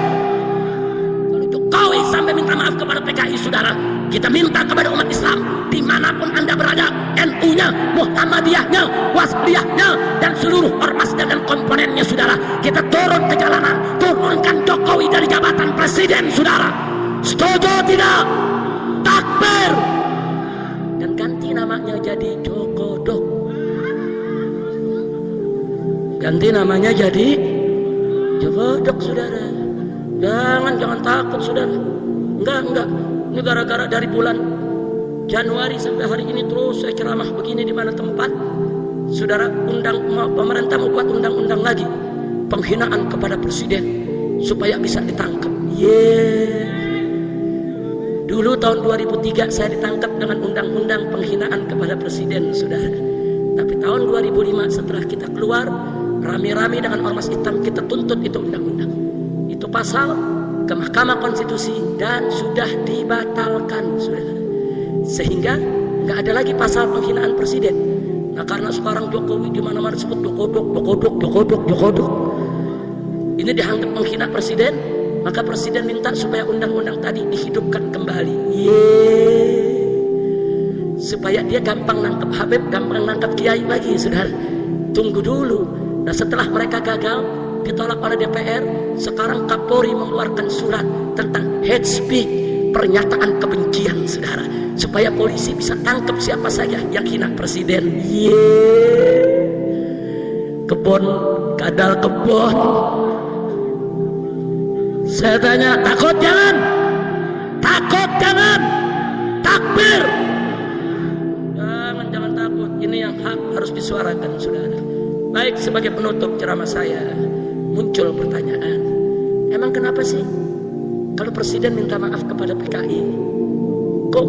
Speaker 1: Kalau Jokowi sampai minta maaf kepada PKI, saudara, kita minta kepada umat Islam dimanapun Anda berada, NU-nya, Muhammadiyahnya, Wasliyahnya, dan seluruh ormasnya dan komponennya, saudara, kita turun ke jalanan, turunkan Jokowi dari jabatan presiden, saudara. Setuju tidak? Takbir. Dan ganti namanya jadi Jokodok. Ganti namanya jadi Jokodok, saudara. Jangan takut, saudara. Enggak. Ini gara-gara dari bulan Januari sampai hari ini terus saya ceramah begini di mana tempat, saudara, pemerintah mau buat undang-undang lagi penghinaan kepada presiden supaya bisa ditangkap. Dulu tahun 2003 saya ditangkap dengan undang-undang penghinaan kepada presiden, saudara. Tapi tahun 2005 setelah kita keluar, rame-rame dengan ormas hitam kita tuntut itu undang-undang. Itu pasal ke Mahkamah Konstitusi dan sudah dibatalkan, saudara. Sehingga nggak ada lagi pasal penghinaan presiden. Nah, karena sekarang Jokowi di mana-mana disebut Jokodok. Ini dianggap menghina presiden, maka presiden minta supaya undang-undang tadi dihidupkan kembali. supaya dia gampang nangkep Habib, gampang nangkep Kiai lagi, saudara. Tunggu dulu. Nah, setelah mereka gagal, ditolak oleh DPR, sekarang Kapolri mengeluarkan surat tentang hate speech, pernyataan kebencian, saudara, supaya polisi bisa tangkap siapa saja yang hina presiden. Kebon, kadal kebon. Saya tanya, takut jangan? Takut jangan? Takbir. Jangan takut. Ini yang hak harus disuarakan, saudara. Baik, sebagai penutup ceramah saya, muncul pertanyaan, emang kenapa sih kalau presiden minta maaf kepada PKI, kok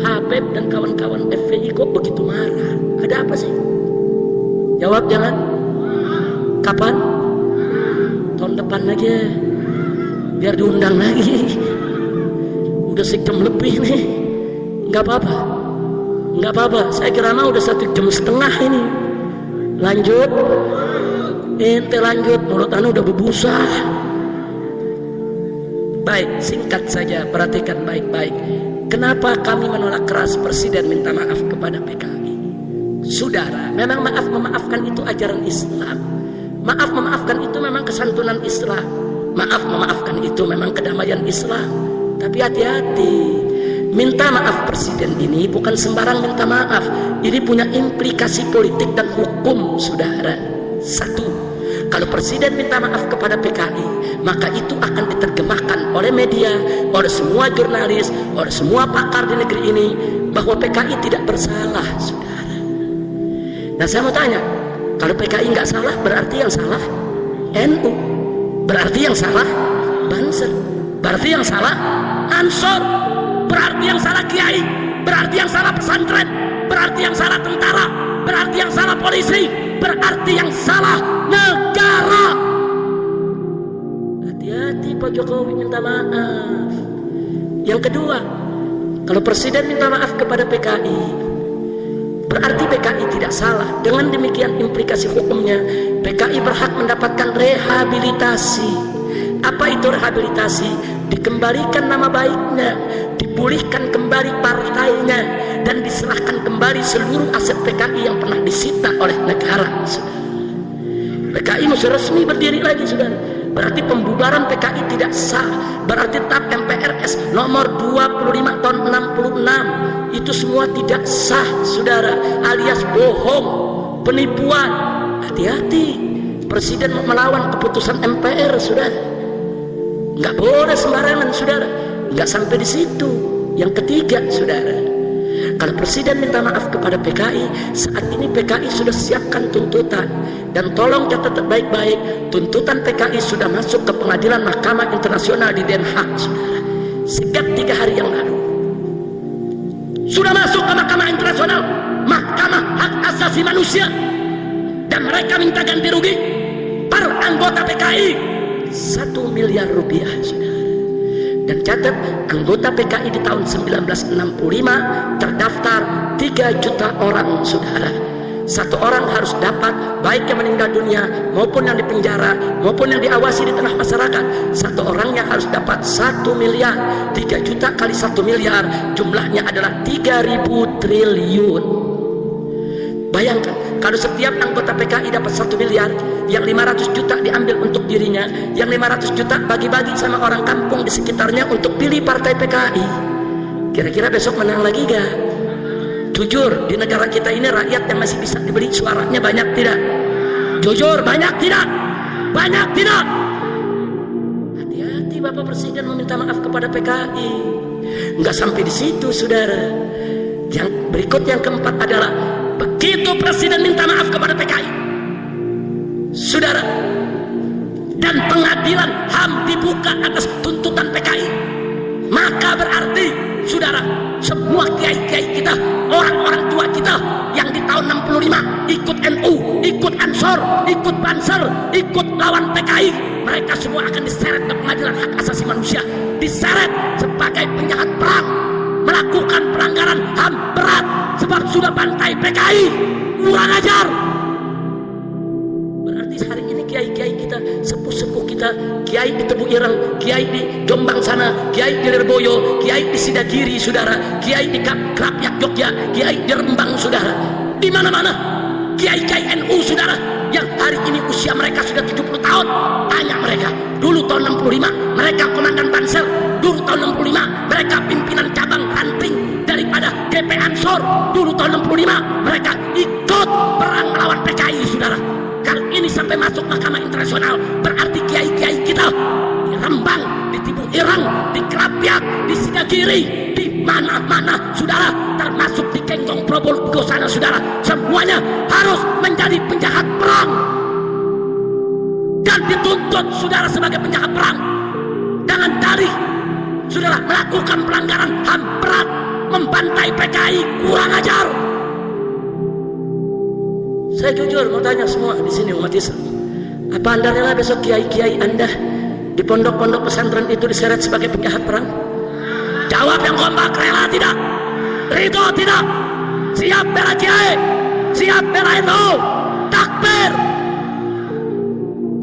Speaker 1: Habib dan kawan-kawan FPI kok begitu marah? Ada apa sih? Jawab jangan. Kapan? Tahun depan lagi ya, biar diundang lagi. Udah sejam lebih nih. Nggak apa-apa, nggak apa-apa. Saya kira mah udah 1,5 jam ini. Lanjut, ente lanjut. Mulut anu udah berbusa. Baik, singkat saja, perhatikan baik-baik. Kenapa kami menolak keras presiden minta maaf kepada PKI? Saudara, memang maaf memaafkan itu ajaran Islam. Maaf memaafkan itu memang kesantunan Islam. Maaf memaafkan itu memang kedamaian Islam. Tapi hati-hati, minta maaf presiden ini bukan sembarang minta maaf. Ini punya implikasi politik dan hukum, saudara. Satu, kalau presiden minta maaf kepada PKI, maka itu akan diterjemahkan oleh media, oleh semua jurnalis, oleh semua pakar di negeri ini, bahwa PKI tidak bersalah, saudara. Nah, saya mau tanya, kalau PKI nggak salah, berarti yang salah NU, berarti yang salah Banser, berarti yang salah Ansor, berarti yang salah Kiai, berarti yang salah pesantren, berarti yang salah tentara, berarti yang salah polisi, berarti yang salah negara. Hati-hati Pak Jokowi minta maaf. Yang kedua, kalau presiden minta maaf kepada PKI, berarti PKI tidak salah. Dengan demikian implikasi hukumnya, PKI berhak mendapatkan rehabilitasi. Apa itu rehabilitasi? Dikembalikan nama baiknya, dipulihkan kembali partainya, dan diserahkan kembali seluruh aset PKI yang pernah disita oleh negara. PKI mesti resmi berdiri lagi, saudara. Berarti pembubaran PKI tidak sah. Berarti TAP MPRS nomor 25 tahun 66 itu semua tidak sah, saudara, alias bohong, penipuan. Hati-hati, presiden melawan keputusan MPR, saudara. Nggak boleh sembarangan, saudara. Nggak sampai di situ. Yang ketiga, saudara, kalau presiden minta maaf kepada PKI, saat ini PKI sudah siapkan tuntutan. Dan tolong catat baik-baik, tuntutan PKI sudah masuk ke pengadilan Mahkamah Internasional di Den Haag, saudara. Sejak 3 hari yang lalu sudah masuk ke Mahkamah Internasional, Mahkamah Hak Asasi Manusia. Dan mereka minta ganti rugi per anggota PKI 1 miliar rupiah, saudara. Dan catat, anggota PKI di tahun 1965 terdaftar 3 juta orang, saudara. 1 orang harus dapat, baik yang meninggal dunia maupun yang dipenjara maupun yang diawasi di tengah masyarakat, 1 orang yang harus dapat 1 miliar. 3 juta kali 1 miliar jumlahnya adalah 3.000 triliun. Bayangkan, kalau setiap anggota PKI dapat 1 miliar, yang 500 juta diambil untuk dirinya, yang 500 juta bagi-bagi sama orang kampung di sekitarnya untuk pilih partai PKI. Kira-kira besok menang lagi gak? Jujur, di negara kita ini rakyat yang masih bisa dibeli suaranya banyak tidak? Jujur, banyak tidak? Banyak tidak? Hati-hati Bapak Presiden meminta maaf kepada PKI. Nggak sampai di situ, saudara. Yang berikut, yang keempat adalah, begitu presiden minta maaf kepada PKI, saudara, dan pengadilan HAM dibuka atas tuntutan PKI, maka berarti, saudara, semua kiai-kiai kita, orang-orang tua kita yang di tahun 65 ikut NU, ikut Ansor, ikut Banser, ikut lawan PKI, mereka semua akan diseret ke pengadilan hak asasi manusia, diseret sebagai penjahat perang, melakukan pelanggaran HAM berat sebab sudah bantai PKI. Kurang ajar. Berarti hari ini kiai-kiai kita, sepuh-sepuh kita, kiai di Tebu Ireng, kiai di Jombang sana, kiai di Lirboyo, kiai di Sidagiri saudara, kiai di Krapyak Jogja, kiai di Rembang saudara, di mana-mana kiai-kiai NU saudara, yang hari ini usia mereka sudah 70 tahun. Tanya mereka, dulu tahun 65 mereka komandan Pansel, dulu tahun 65 mereka pimpinan cabang ranting daripada GP Ansor, dulu tahun 65 mereka ikut perang melawan PKI saudara. Kalau ini sampai masuk Mahkamah Internasional, berarti kiai-kiai kita di Rembang, di Tebu Ireng, di Krapyak, di Sidagiri, di mana-mana saudara, termasuk di Kenggong Probolinggo sana saudara, semuanya harus menjadi penjahat perang dan dituntut saudara sebagai penjahat perang dengan dalih saudara melakukan pelanggaran HAM berat, membantai PKI, kurang ajar. Saya jujur mau tanya semua di sini umat Islam, apa anda rela besok kiai-kiai anda di pondok-pondok pesantren itu diseret sebagai penjahat perang? Jawab yang kompak, rela tidak? Ridho tidak? Siap bela kiai? Siap bela NU? Takbir!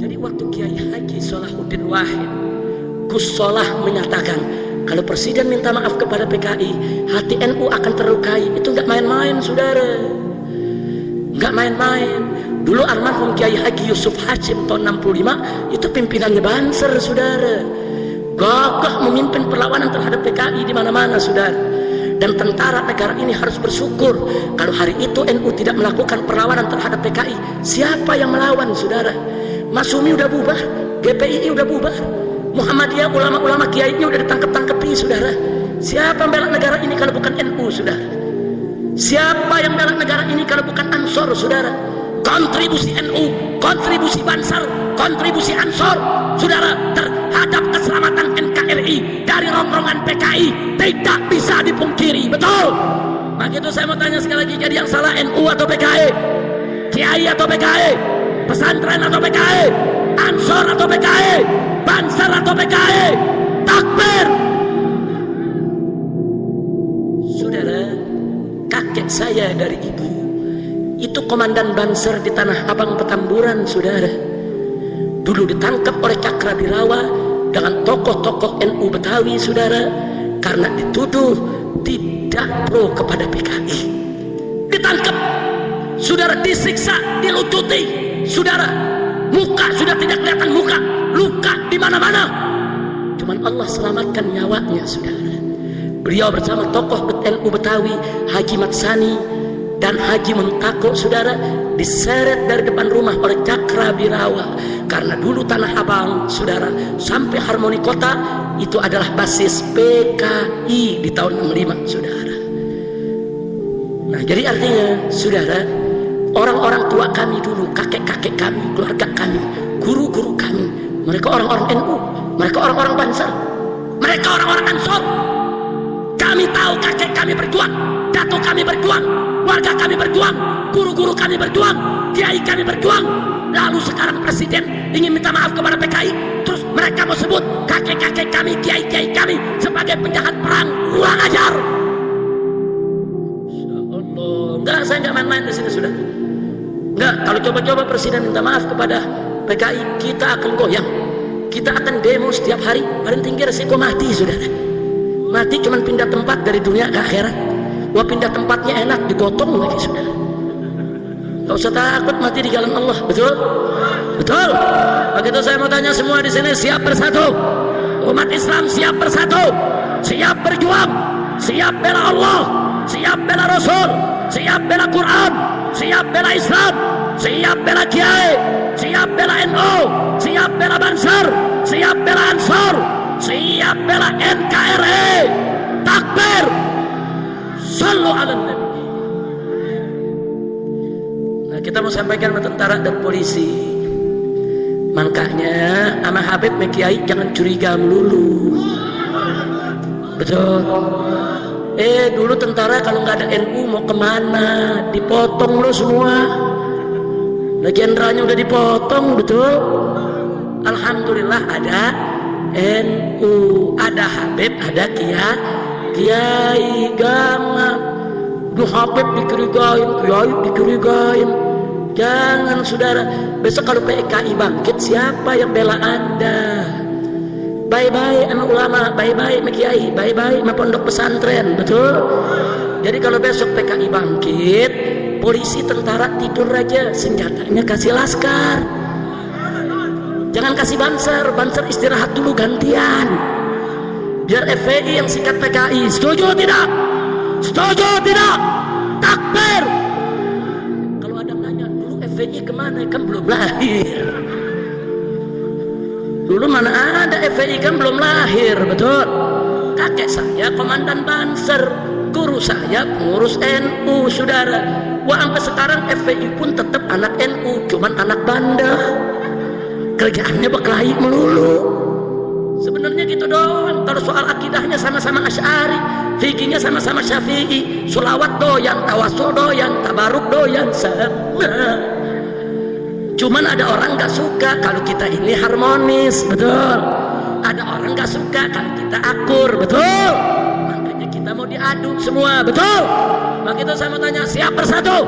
Speaker 1: Jadi waktu Kiai Haji Salahuddin Wahid Gus Solah menyatakan kalau presiden minta maaf kepada PKI, hati NU akan terlukai, itu nggak main-main saudara, nggak main-main. Dulu almarhum Kiai Haji Yusuf Hashim tahun 65 itu pimpinannya Banser saudara, gagah memimpin perlawanan terhadap PKI di mana-mana saudara. Dan tentara negara ini harus bersyukur kalau hari itu NU tidak melakukan perlawanan terhadap PKI. Siapa yang melawan saudara? Masumi udah bubar, GPII udah bubar, Muhammadiyah, ulama-ulama kiainya udah ditangkap-tangkepi saudara. Siapa yang bela negara ini kalau bukan NU saudara? Siapa yang bela negara ini kalau bukan Ansor saudara? Kontribusi NU, kontribusi Banser, kontribusi Ansor saudara terhadap keselamatan NKRI dari rombongan PKI tidak bisa dipungkiri, betul? Begitu saya mau tanya sekali lagi, jadi yang salah NU atau PKI? Kiai atau PKI? Pesantren atau PKI? Ansor atau PKI? Banser atau PKI? Takbir! Saudara, kakek saya dari ibu itu komandan Banser di Tanah Abang Petamburan saudara, dulu ditangkap oleh Cakrabirawa dengan tokoh-tokoh NU Betawi saudara, karena dituduh tidak pro kepada PKI. Ditangkap saudara, disiksa, dilucuti saudara, muka sudah tidak kelihatan muka, luka di mana-mana, cuman Allah selamatkan nyawanya saudara. Beliau bersama tokoh NU Betawi Haji Matsani dan Haji Muntako saudara diseret dari depan rumah oleh Cakrabirawa, karena dulu Tanah Abang saudara sampai Harmoni Kota itu adalah basis PKI di tahun 65 saudara. Nah jadi artinya saudara, orang-orang tua kami dulu, kakek-kakek kami, keluarga kami, guru-guru kami, mereka orang-orang NU, mereka orang-orang Banser, mereka orang-orang Ansor. Kami tahu kakek kami berjuang, datuk kami berjuang, warga kami berjuang, guru-guru kami berjuang, kiai kami berjuang. Lalu sekarang presiden ingin minta maaf kepada PKI, terus mereka mau sebut kakek-kakek kami, kiai-kiai kami sebagai penjahat perang, kurang ajar. Allah, enggak, saya enggak main-main di sini sudah. Enggak, kalau coba-coba presiden minta maaf kepada PKI, kita akan goyang, kita akan demo setiap hari, paling tinggi resiko mati saudara. Mati cuman pindah tempat dari dunia ke akhirat. Wah, pindah tempatnya enak, digotong lagi sudah. Gak usah takut mati di jalan Allah, betul? Betul. Begitu saya mau tanya semua di sini, siap bersatu? Umat Islam siap bersatu, siap berjuang, siap bela Allah, siap bela Rasul, siap bela Quran, siap bela Islam, siap bela Kiai, siap bela NU, siap bela Banser, siap bela Ansor, siap bela NKRI. Takbir! Sallu ala Nabi. Nah, kita mau sampaikan ke tentara dan polisi, makanya sama Habib Mekiai jangan curiga melulu, betul? Dulu tentara kalau nggak ada NU mau kemana? Dipotong lo semua. Nah, jenderalnya udah dipotong, betul? Alhamdulillah ada NU, ada Habib, ada Kiai Gama. Duh, Habib dicurigain, Kiai dicurigain. Jangan saudara, besok kalau PKI bangkit siapa yang bela Anda? Bye-bye sama ulama, bye-bye sama kiai, bye-bye sama pondok pesantren, betul? Jadi kalau besok PKI bangkit, polisi tentara tidur aja, senjatanya kasih laskar. Jangan kasih banser, banser istirahat dulu gantian. Biar FPI yang sikat PKI. Setuju tidak? Setuju tidak? Takbir. Kalau ada nanya, dulu FPI kemana? Kan belum lahir. Dulu mana ada FPI, kan belum lahir, betul? Kakek saya komandan banser, guru saya pengurus NU, saudara. Wah, sampai sekarang FPI pun tetap anak NU, cuman anak bandel. Kerjaannya berkelahi melulu. Sebenarnya gitu doang. Kalau soal akidahnya sama-sama Asy'ari, fikihnya sama-sama Syafi'i, sholawat doyan, tawasul doyan, tabaruk doyan, sama. Cuman ada orang gak suka kalau kita ini harmonis, betul? Ada orang gak suka kalau kita akur, betul? Makanya kita mau diadu semua, betul? Maka itu saya mau tanya, siap bersatu?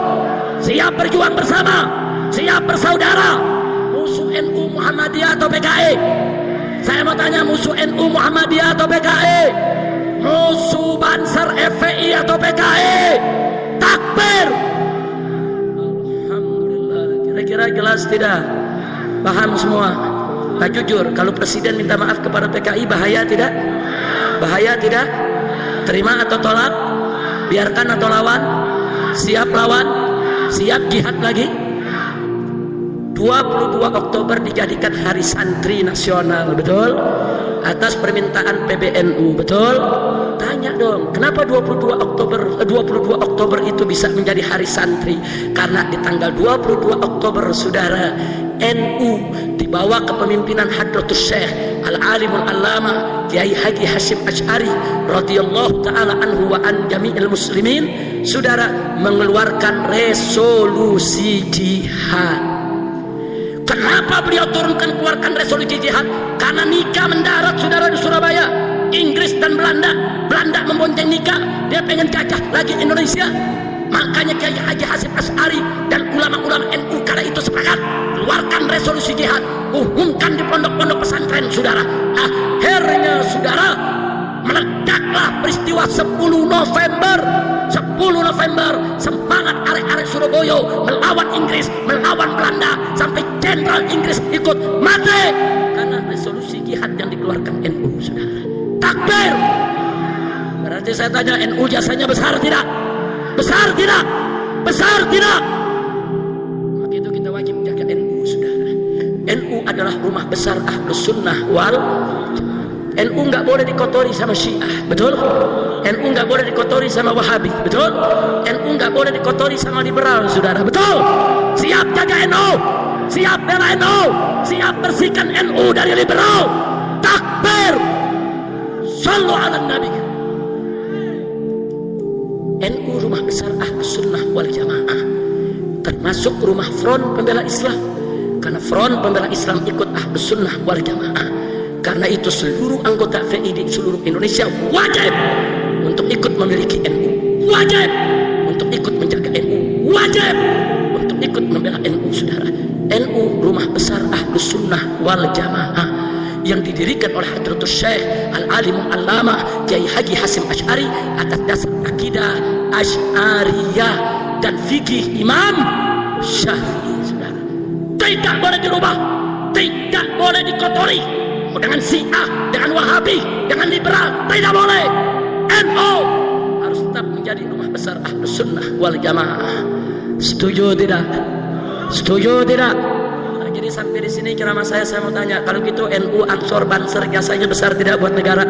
Speaker 1: Siap berjuang bersama? Siap bersaudara? Musuh NU Muhammadiyah atau PKI? Saya mau tanya, musuh NU Muhammadiyah atau PKI? Musuh Banser FPI atau PKI? Takbir! Alhamdulillah. Kira-kira jelas tidak? Paham semua? Nah, jujur, kalau presiden minta maaf kepada PKI, bahaya tidak? Bahaya tidak? Terima atau tolak? Biarkan atau lawan? Siap lawan? Siap jihad lagi? 22 Oktober dijadikan Hari Santri Nasional, betul? Atas permintaan PBNU, betul? Tanya dong, kenapa 22 Oktober itu bisa menjadi Hari Santri? Karena di tanggal 22 Oktober, saudara, NU di bawah kepemimpinan Hadratus Syekh Al-Alimul Allama Kiai Haji Hasyim Asy'ari radhiyallahu taala anhu wa an jami'il muslimin, saudara, mengeluarkan resolusi jihad. Kenapa beliau keluarkan resolusi jihad? Karena nikah mendarat, saudara, di Surabaya. Inggris dan Belanda membonceng nikah, dia pengen jajah lagi Indonesia. Makanya Kiai Haji Hasyim Asy'ari dan ulama-ulama NU kala itu sepakat keluarkan resolusi jihad, umumkan di pondok-pondok pesantren, saudara. Akhirnya, saudara, meledaklah peristiwa 10 November. Semangat arek-arek Surabaya melawan Inggris, melawan Belanda, sampai jenderal Inggris ikut mati karena resolusi jihad yang dikeluarkan NU, saudara. Takbir! Berarti saya tanya, NU jasanya besar tidak? Besar tidak? Besar tidak? Maka itu kita wajib jaga NU, saudara. NU adalah rumah besar Ahlus Sunnah wal NU nggak boleh dikotori sama Syiah, betul? NU nggak boleh dikotori sama Wahabi, betul? NU nggak boleh dikotori sama liberal, saudara, betul? Siap jaga NU, siap bela NU, siap bersihkan NU dari liberal. Takbir! Shallu ala Nabi. NU rumah besar Ahlus Sunnah wal Jamaah, termasuk rumah front pembela Islam, karena front pembela Islam ikut Ahlus Sunnah wal Jamaah. Karena itu seluruh anggota FPI di seluruh Indonesia wajib untuk ikut memiliki NU, wajib untuk ikut menjaga NU, wajib untuk ikut membela NU, saudara. NU rumah besar Ahlus Sunnah wal Jamaah yang didirikan oleh Hadratus Syekh Al-Alimul Allama Kiai Haji Hasyim Asy'ari atas dasar akidah Asy'ariyah dan fikih Imam Syafi'i, saudara. Tidak boleh dirubah, tidak boleh dikotori dengan Syiah, dengan Wahabi, dengan liberal, tidak boleh. NU harus tetap menjadi rumah besar Ahlus Sunnah wal Jamaah. Setuju tidak? Setuju tidak? Nah, jadi sampai di sini ceramah saya mau tanya, kalau gitu NU Ansor Banser jasanya besar tidak buat negara?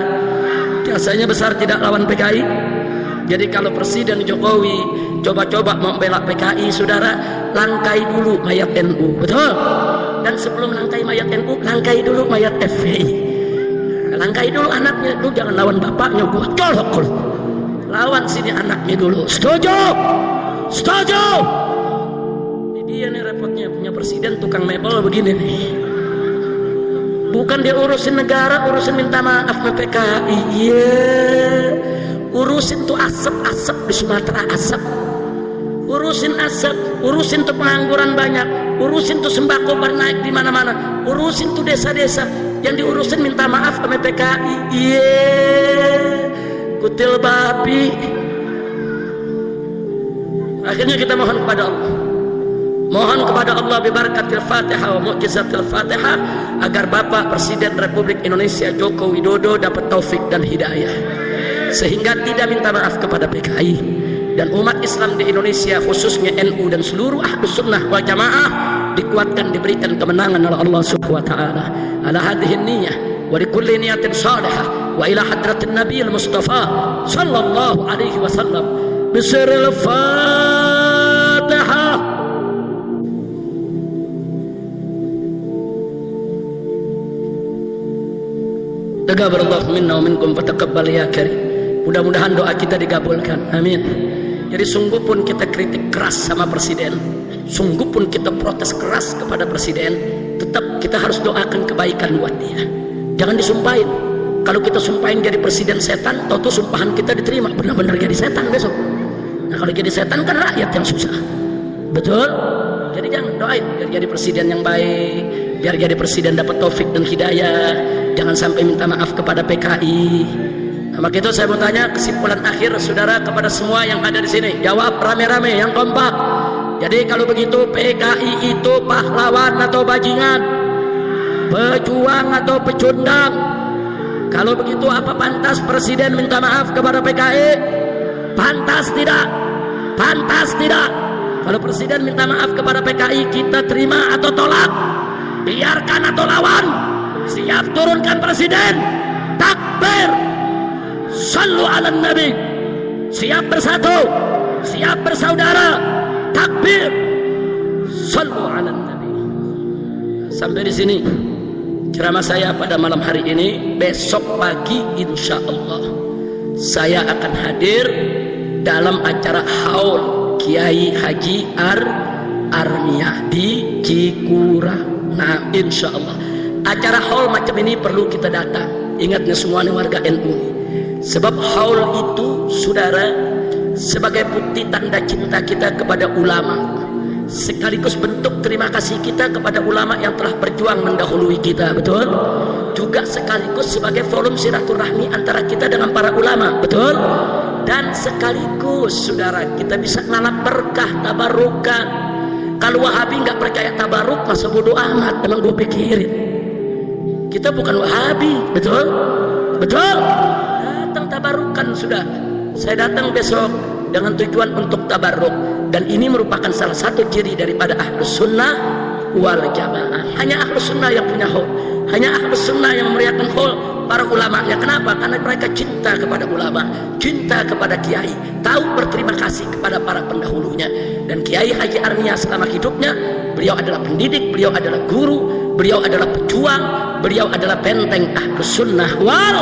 Speaker 1: Jasanya besar tidak lawan PKI? Jadi kalau Presiden Jokowi coba-coba membela PKI, saudara, langkai dulu mayat NU, betul? Dan sebelum langkai mayat NU, langkai dulu mayat FPI. Langkai dulu anaknya, lu jangan lawan bapaknya, gua colok. Lawan sini anaknya dulu. Setuju? Setuju? Ini dia nih repotnya, punya presiden tukang mebel begini nih. Bukan dia urusin negara, urusin minta maaf ke PKI. Urusin tuh asap-asap di Sumatera, asap. Urusin asap, urusin tuh pengangguran banyak, urusin tuh sembako bernaik di mana-mana, urusin tuh desa-desa, yang diurusin minta maaf sama PKI. Iya, kutil babi. Akhirnya kita mohon kepada Allah, mohon kepada Allah bibarakatil Fatihah wa mu'jizatil Fatihah, agar Bapak Presiden Republik Indonesia Joko Widodo dapat taufik dan hidayah, sehingga tidak minta maaf kepada PKI dan umat Islam di Indonesia, khususnya NU dan seluruh Ahlus Sunnah wal Jamaah, dikuatkan, diberikan kemenangan oleh Allah Subhanahu wa taala. Ala hadhihi niyyah wa likulli niyatin salihah wa ila hadratin Nabiyil Mustafa sallallahu alaihi wasallam bisiril Fatihah. Taqabbalallahu minna wa minkum fataqabbal ya karim. Mudah-mudahan doa kita dikabulkan. Amin. Jadi sungguh pun kita kritik keras sama presiden, sungguh pun kita protes keras kepada presiden, tetap kita harus doakan kebaikan buat dia. Jangan disumpahin. Kalau kita sumpahin jadi presiden setan, tahu sumpahan kita diterima, benar-benar jadi setan besok. Nah kalau jadi setan kan rakyat yang susah. Betul? Jadi jangan doain biar jadi presiden yang baik, biar jadi presiden dapat taufik dan hidayah. Jangan sampai minta maaf kepada PKI. Nah, maka itu saya mau tanya kesimpulan akhir saudara kepada semua yang ada di sini. Jawab rame-rame yang kompak. Jadi kalau begitu PKI itu pahlawan atau bajingan? Pejuang atau pecundang? Kalau begitu apa pantas presiden minta maaf kepada PKI? Pantas tidak? Pantas tidak? Kalau presiden minta maaf kepada PKI, kita terima atau tolak? Biarkan atau lawan? Siap turunkan presiden? Takbir! Sallu ala Nabi! Siap bersatu? Siap bersaudara? Takbir! Sallu ala Nabi. Sampai di sini ceramah saya pada malam hari ini. Besok pagi insya Allah saya akan hadir dalam acara haul Kiai Haji Armiah di Cikura. Nah insya Allah acara haul macam ini perlu kita datang. Ingatnya semua nih warga NU, sebab haul itu saudara sebagai bukti tanda cinta kita kepada ulama, sekaligus bentuk terima kasih kita kepada ulama yang telah berjuang mendahului kita, betul? Juga sekaligus sebagai forum silaturahmi antara kita dengan para ulama, betul? Dan sekaligus saudara kita bisa ngalap berkah tabarukan. Kalau Wahabi nggak percaya tabaruk, masa bodoh amat, emang gue pikirin. Kita bukan Wahabi, betul? Betul? Datang tabarukan sudah. Saya datang besok dengan tujuan untuk tabaruk, dan ini merupakan salah satu ciri daripada Ahlus Sunnah wal Jamaah. Hanya Ahlus Sunnah yang punya haul, hanya Ahlus Sunnah yang meriakan haul para ulama. Ya kenapa? Karena mereka cinta kepada ulama, cinta kepada kiai, tahu berterima kasih kepada para pendahulunya. Dan Kiai Haji Armiah selama hidupnya, beliau adalah pendidik, beliau adalah guru, beliau adalah pejuang, beliau adalah benteng Ahlus Sunnah wal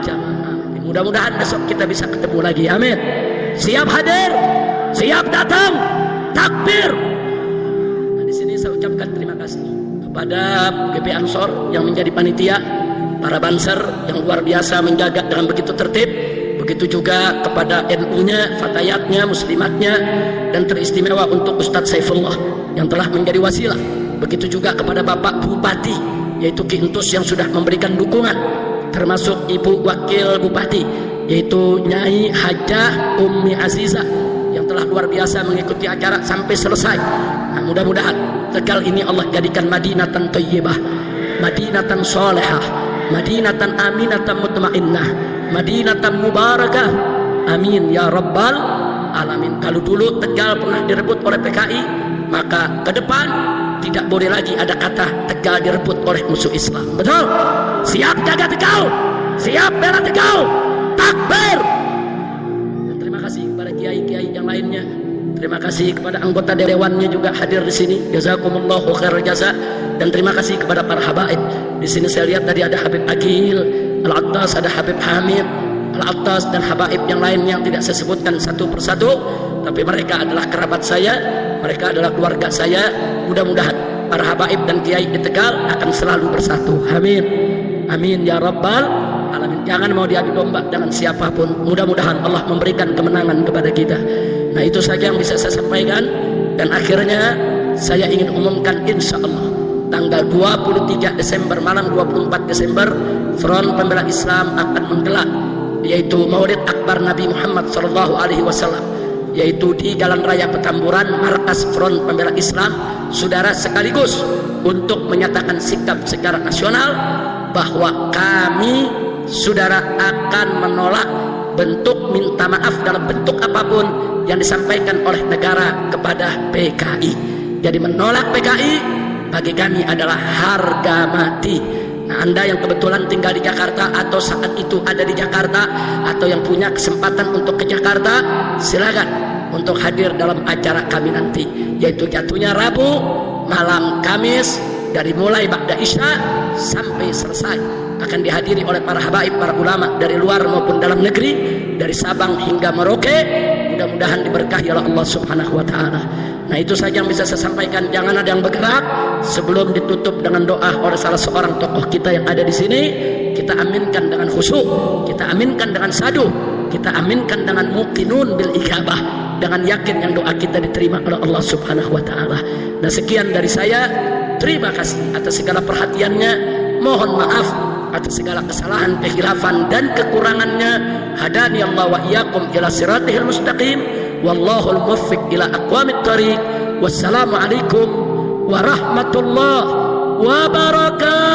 Speaker 1: Jamaah. Mudah-mudahan besok kita bisa ketemu lagi. Amin. Siap hadir, siap datang, takbir. Nah, di sini saya ucapkan terima kasih kepada GP Ansor yang menjadi panitia, para banser yang luar biasa menjaga dengan begitu tertib. Begitu juga kepada NU-nya, fatayatnya, muslimatnya, dan teristimewa untuk Ustadz Saifullah yang telah menjadi wasilah. Begitu juga kepada Bapak Bupati, yaitu Ki Entus yang sudah memberikan dukungan, termasuk Ibu Wakil Bupati, yaitu Nyai Hajah Ummi Azizah yang telah luar biasa mengikuti acara sampai selesai. Nah, mudah-mudahan Tegal ini Allah jadikan Madinatan Thayyibah, Madinatan Salihah, Madinatan Aminatan Mutmainnah, Madinatan Mubarakah. Amin ya Rabbal Alamin. Kalau dulu Tegal pernah direbut oleh PKI, maka ke depan tidak boleh lagi ada kata Tegal direbut oleh musuh Islam. Betul? Siap jaga Tegal, siap bela Tegal, takbir. Dan terima kasih kepada kiai-kiai yang lainnya. Terima kasih kepada anggota dewannya juga hadir di sini. Jazakumullahu khairal jaza. Dan terima kasih kepada para habaib. Di sini saya lihat tadi ada Habib Akil Al-Attas, ada Habib Hamid Al-Attas, dan habaib yang lain yang tidak saya sebutkan satu persatu, tapi mereka adalah kerabat saya, mereka adalah keluarga saya. Mudah-mudahan para habaib dan kiai di Tegal akan selalu bersatu. Amin. Amin ya Rabbal Alamin. Jangan mau diadu domba dengan siapapun. Mudah-mudahan Allah memberikan kemenangan kepada kita. Nah itu saja yang bisa saya sampaikan. Dan akhirnya saya ingin umumkan insya Allah tanggal 23 Desember malam 24 Desember Front Pembela Islam akan menggelar yaitu Maulid Akbar Nabi Muhammad SAW, yaitu di Jalan Raya Petamburan, markas Front Pembela Islam. Saudara, sekaligus untuk menyatakan sikap secara nasional bahwa kami, saudara, akan menolak bentuk minta maaf dalam bentuk apapun yang disampaikan oleh negara kepada PKI. Jadi menolak PKI bagi kami adalah harga mati. Nah, Anda yang kebetulan tinggal di Jakarta atau saat itu ada di Jakarta atau yang punya kesempatan untuk ke Jakarta, silakan untuk hadir dalam acara kami nanti, yaitu jatuhnya Rabu, malam Kamis, dari mulai ba'da Isya sampai selesai, akan dihadiri oleh para habaib, para ulama dari luar maupun dalam negeri, dari Sabang hingga Merauke. Mudah-mudahan diberkahi oleh Allah Subhanahu wa taala. Nah, itu saja yang bisa saya sampaikan. Jangan ada yang bergerak sebelum ditutup dengan doa oleh salah seorang tokoh kita yang ada di sini. Kita aminkan dengan khusyuk, kita aminkan dengan sadu, kita aminkan dengan muqinun bil ijabah, dengan yakin yang doa kita diterima oleh Allah Subhanahu wa taala. Nah, sekian dari saya. Terima kasih atas segala perhatiannya. Mohon maaf atas segala kesalahan, kekhilafan dan kekurangannya. Hadani Allah wa iyyakum ila siratihil mustaqim. Wallahul muwaffiq ila aqwamit thariq. Wassalamualaikum warahmatullahi wabarakatuh.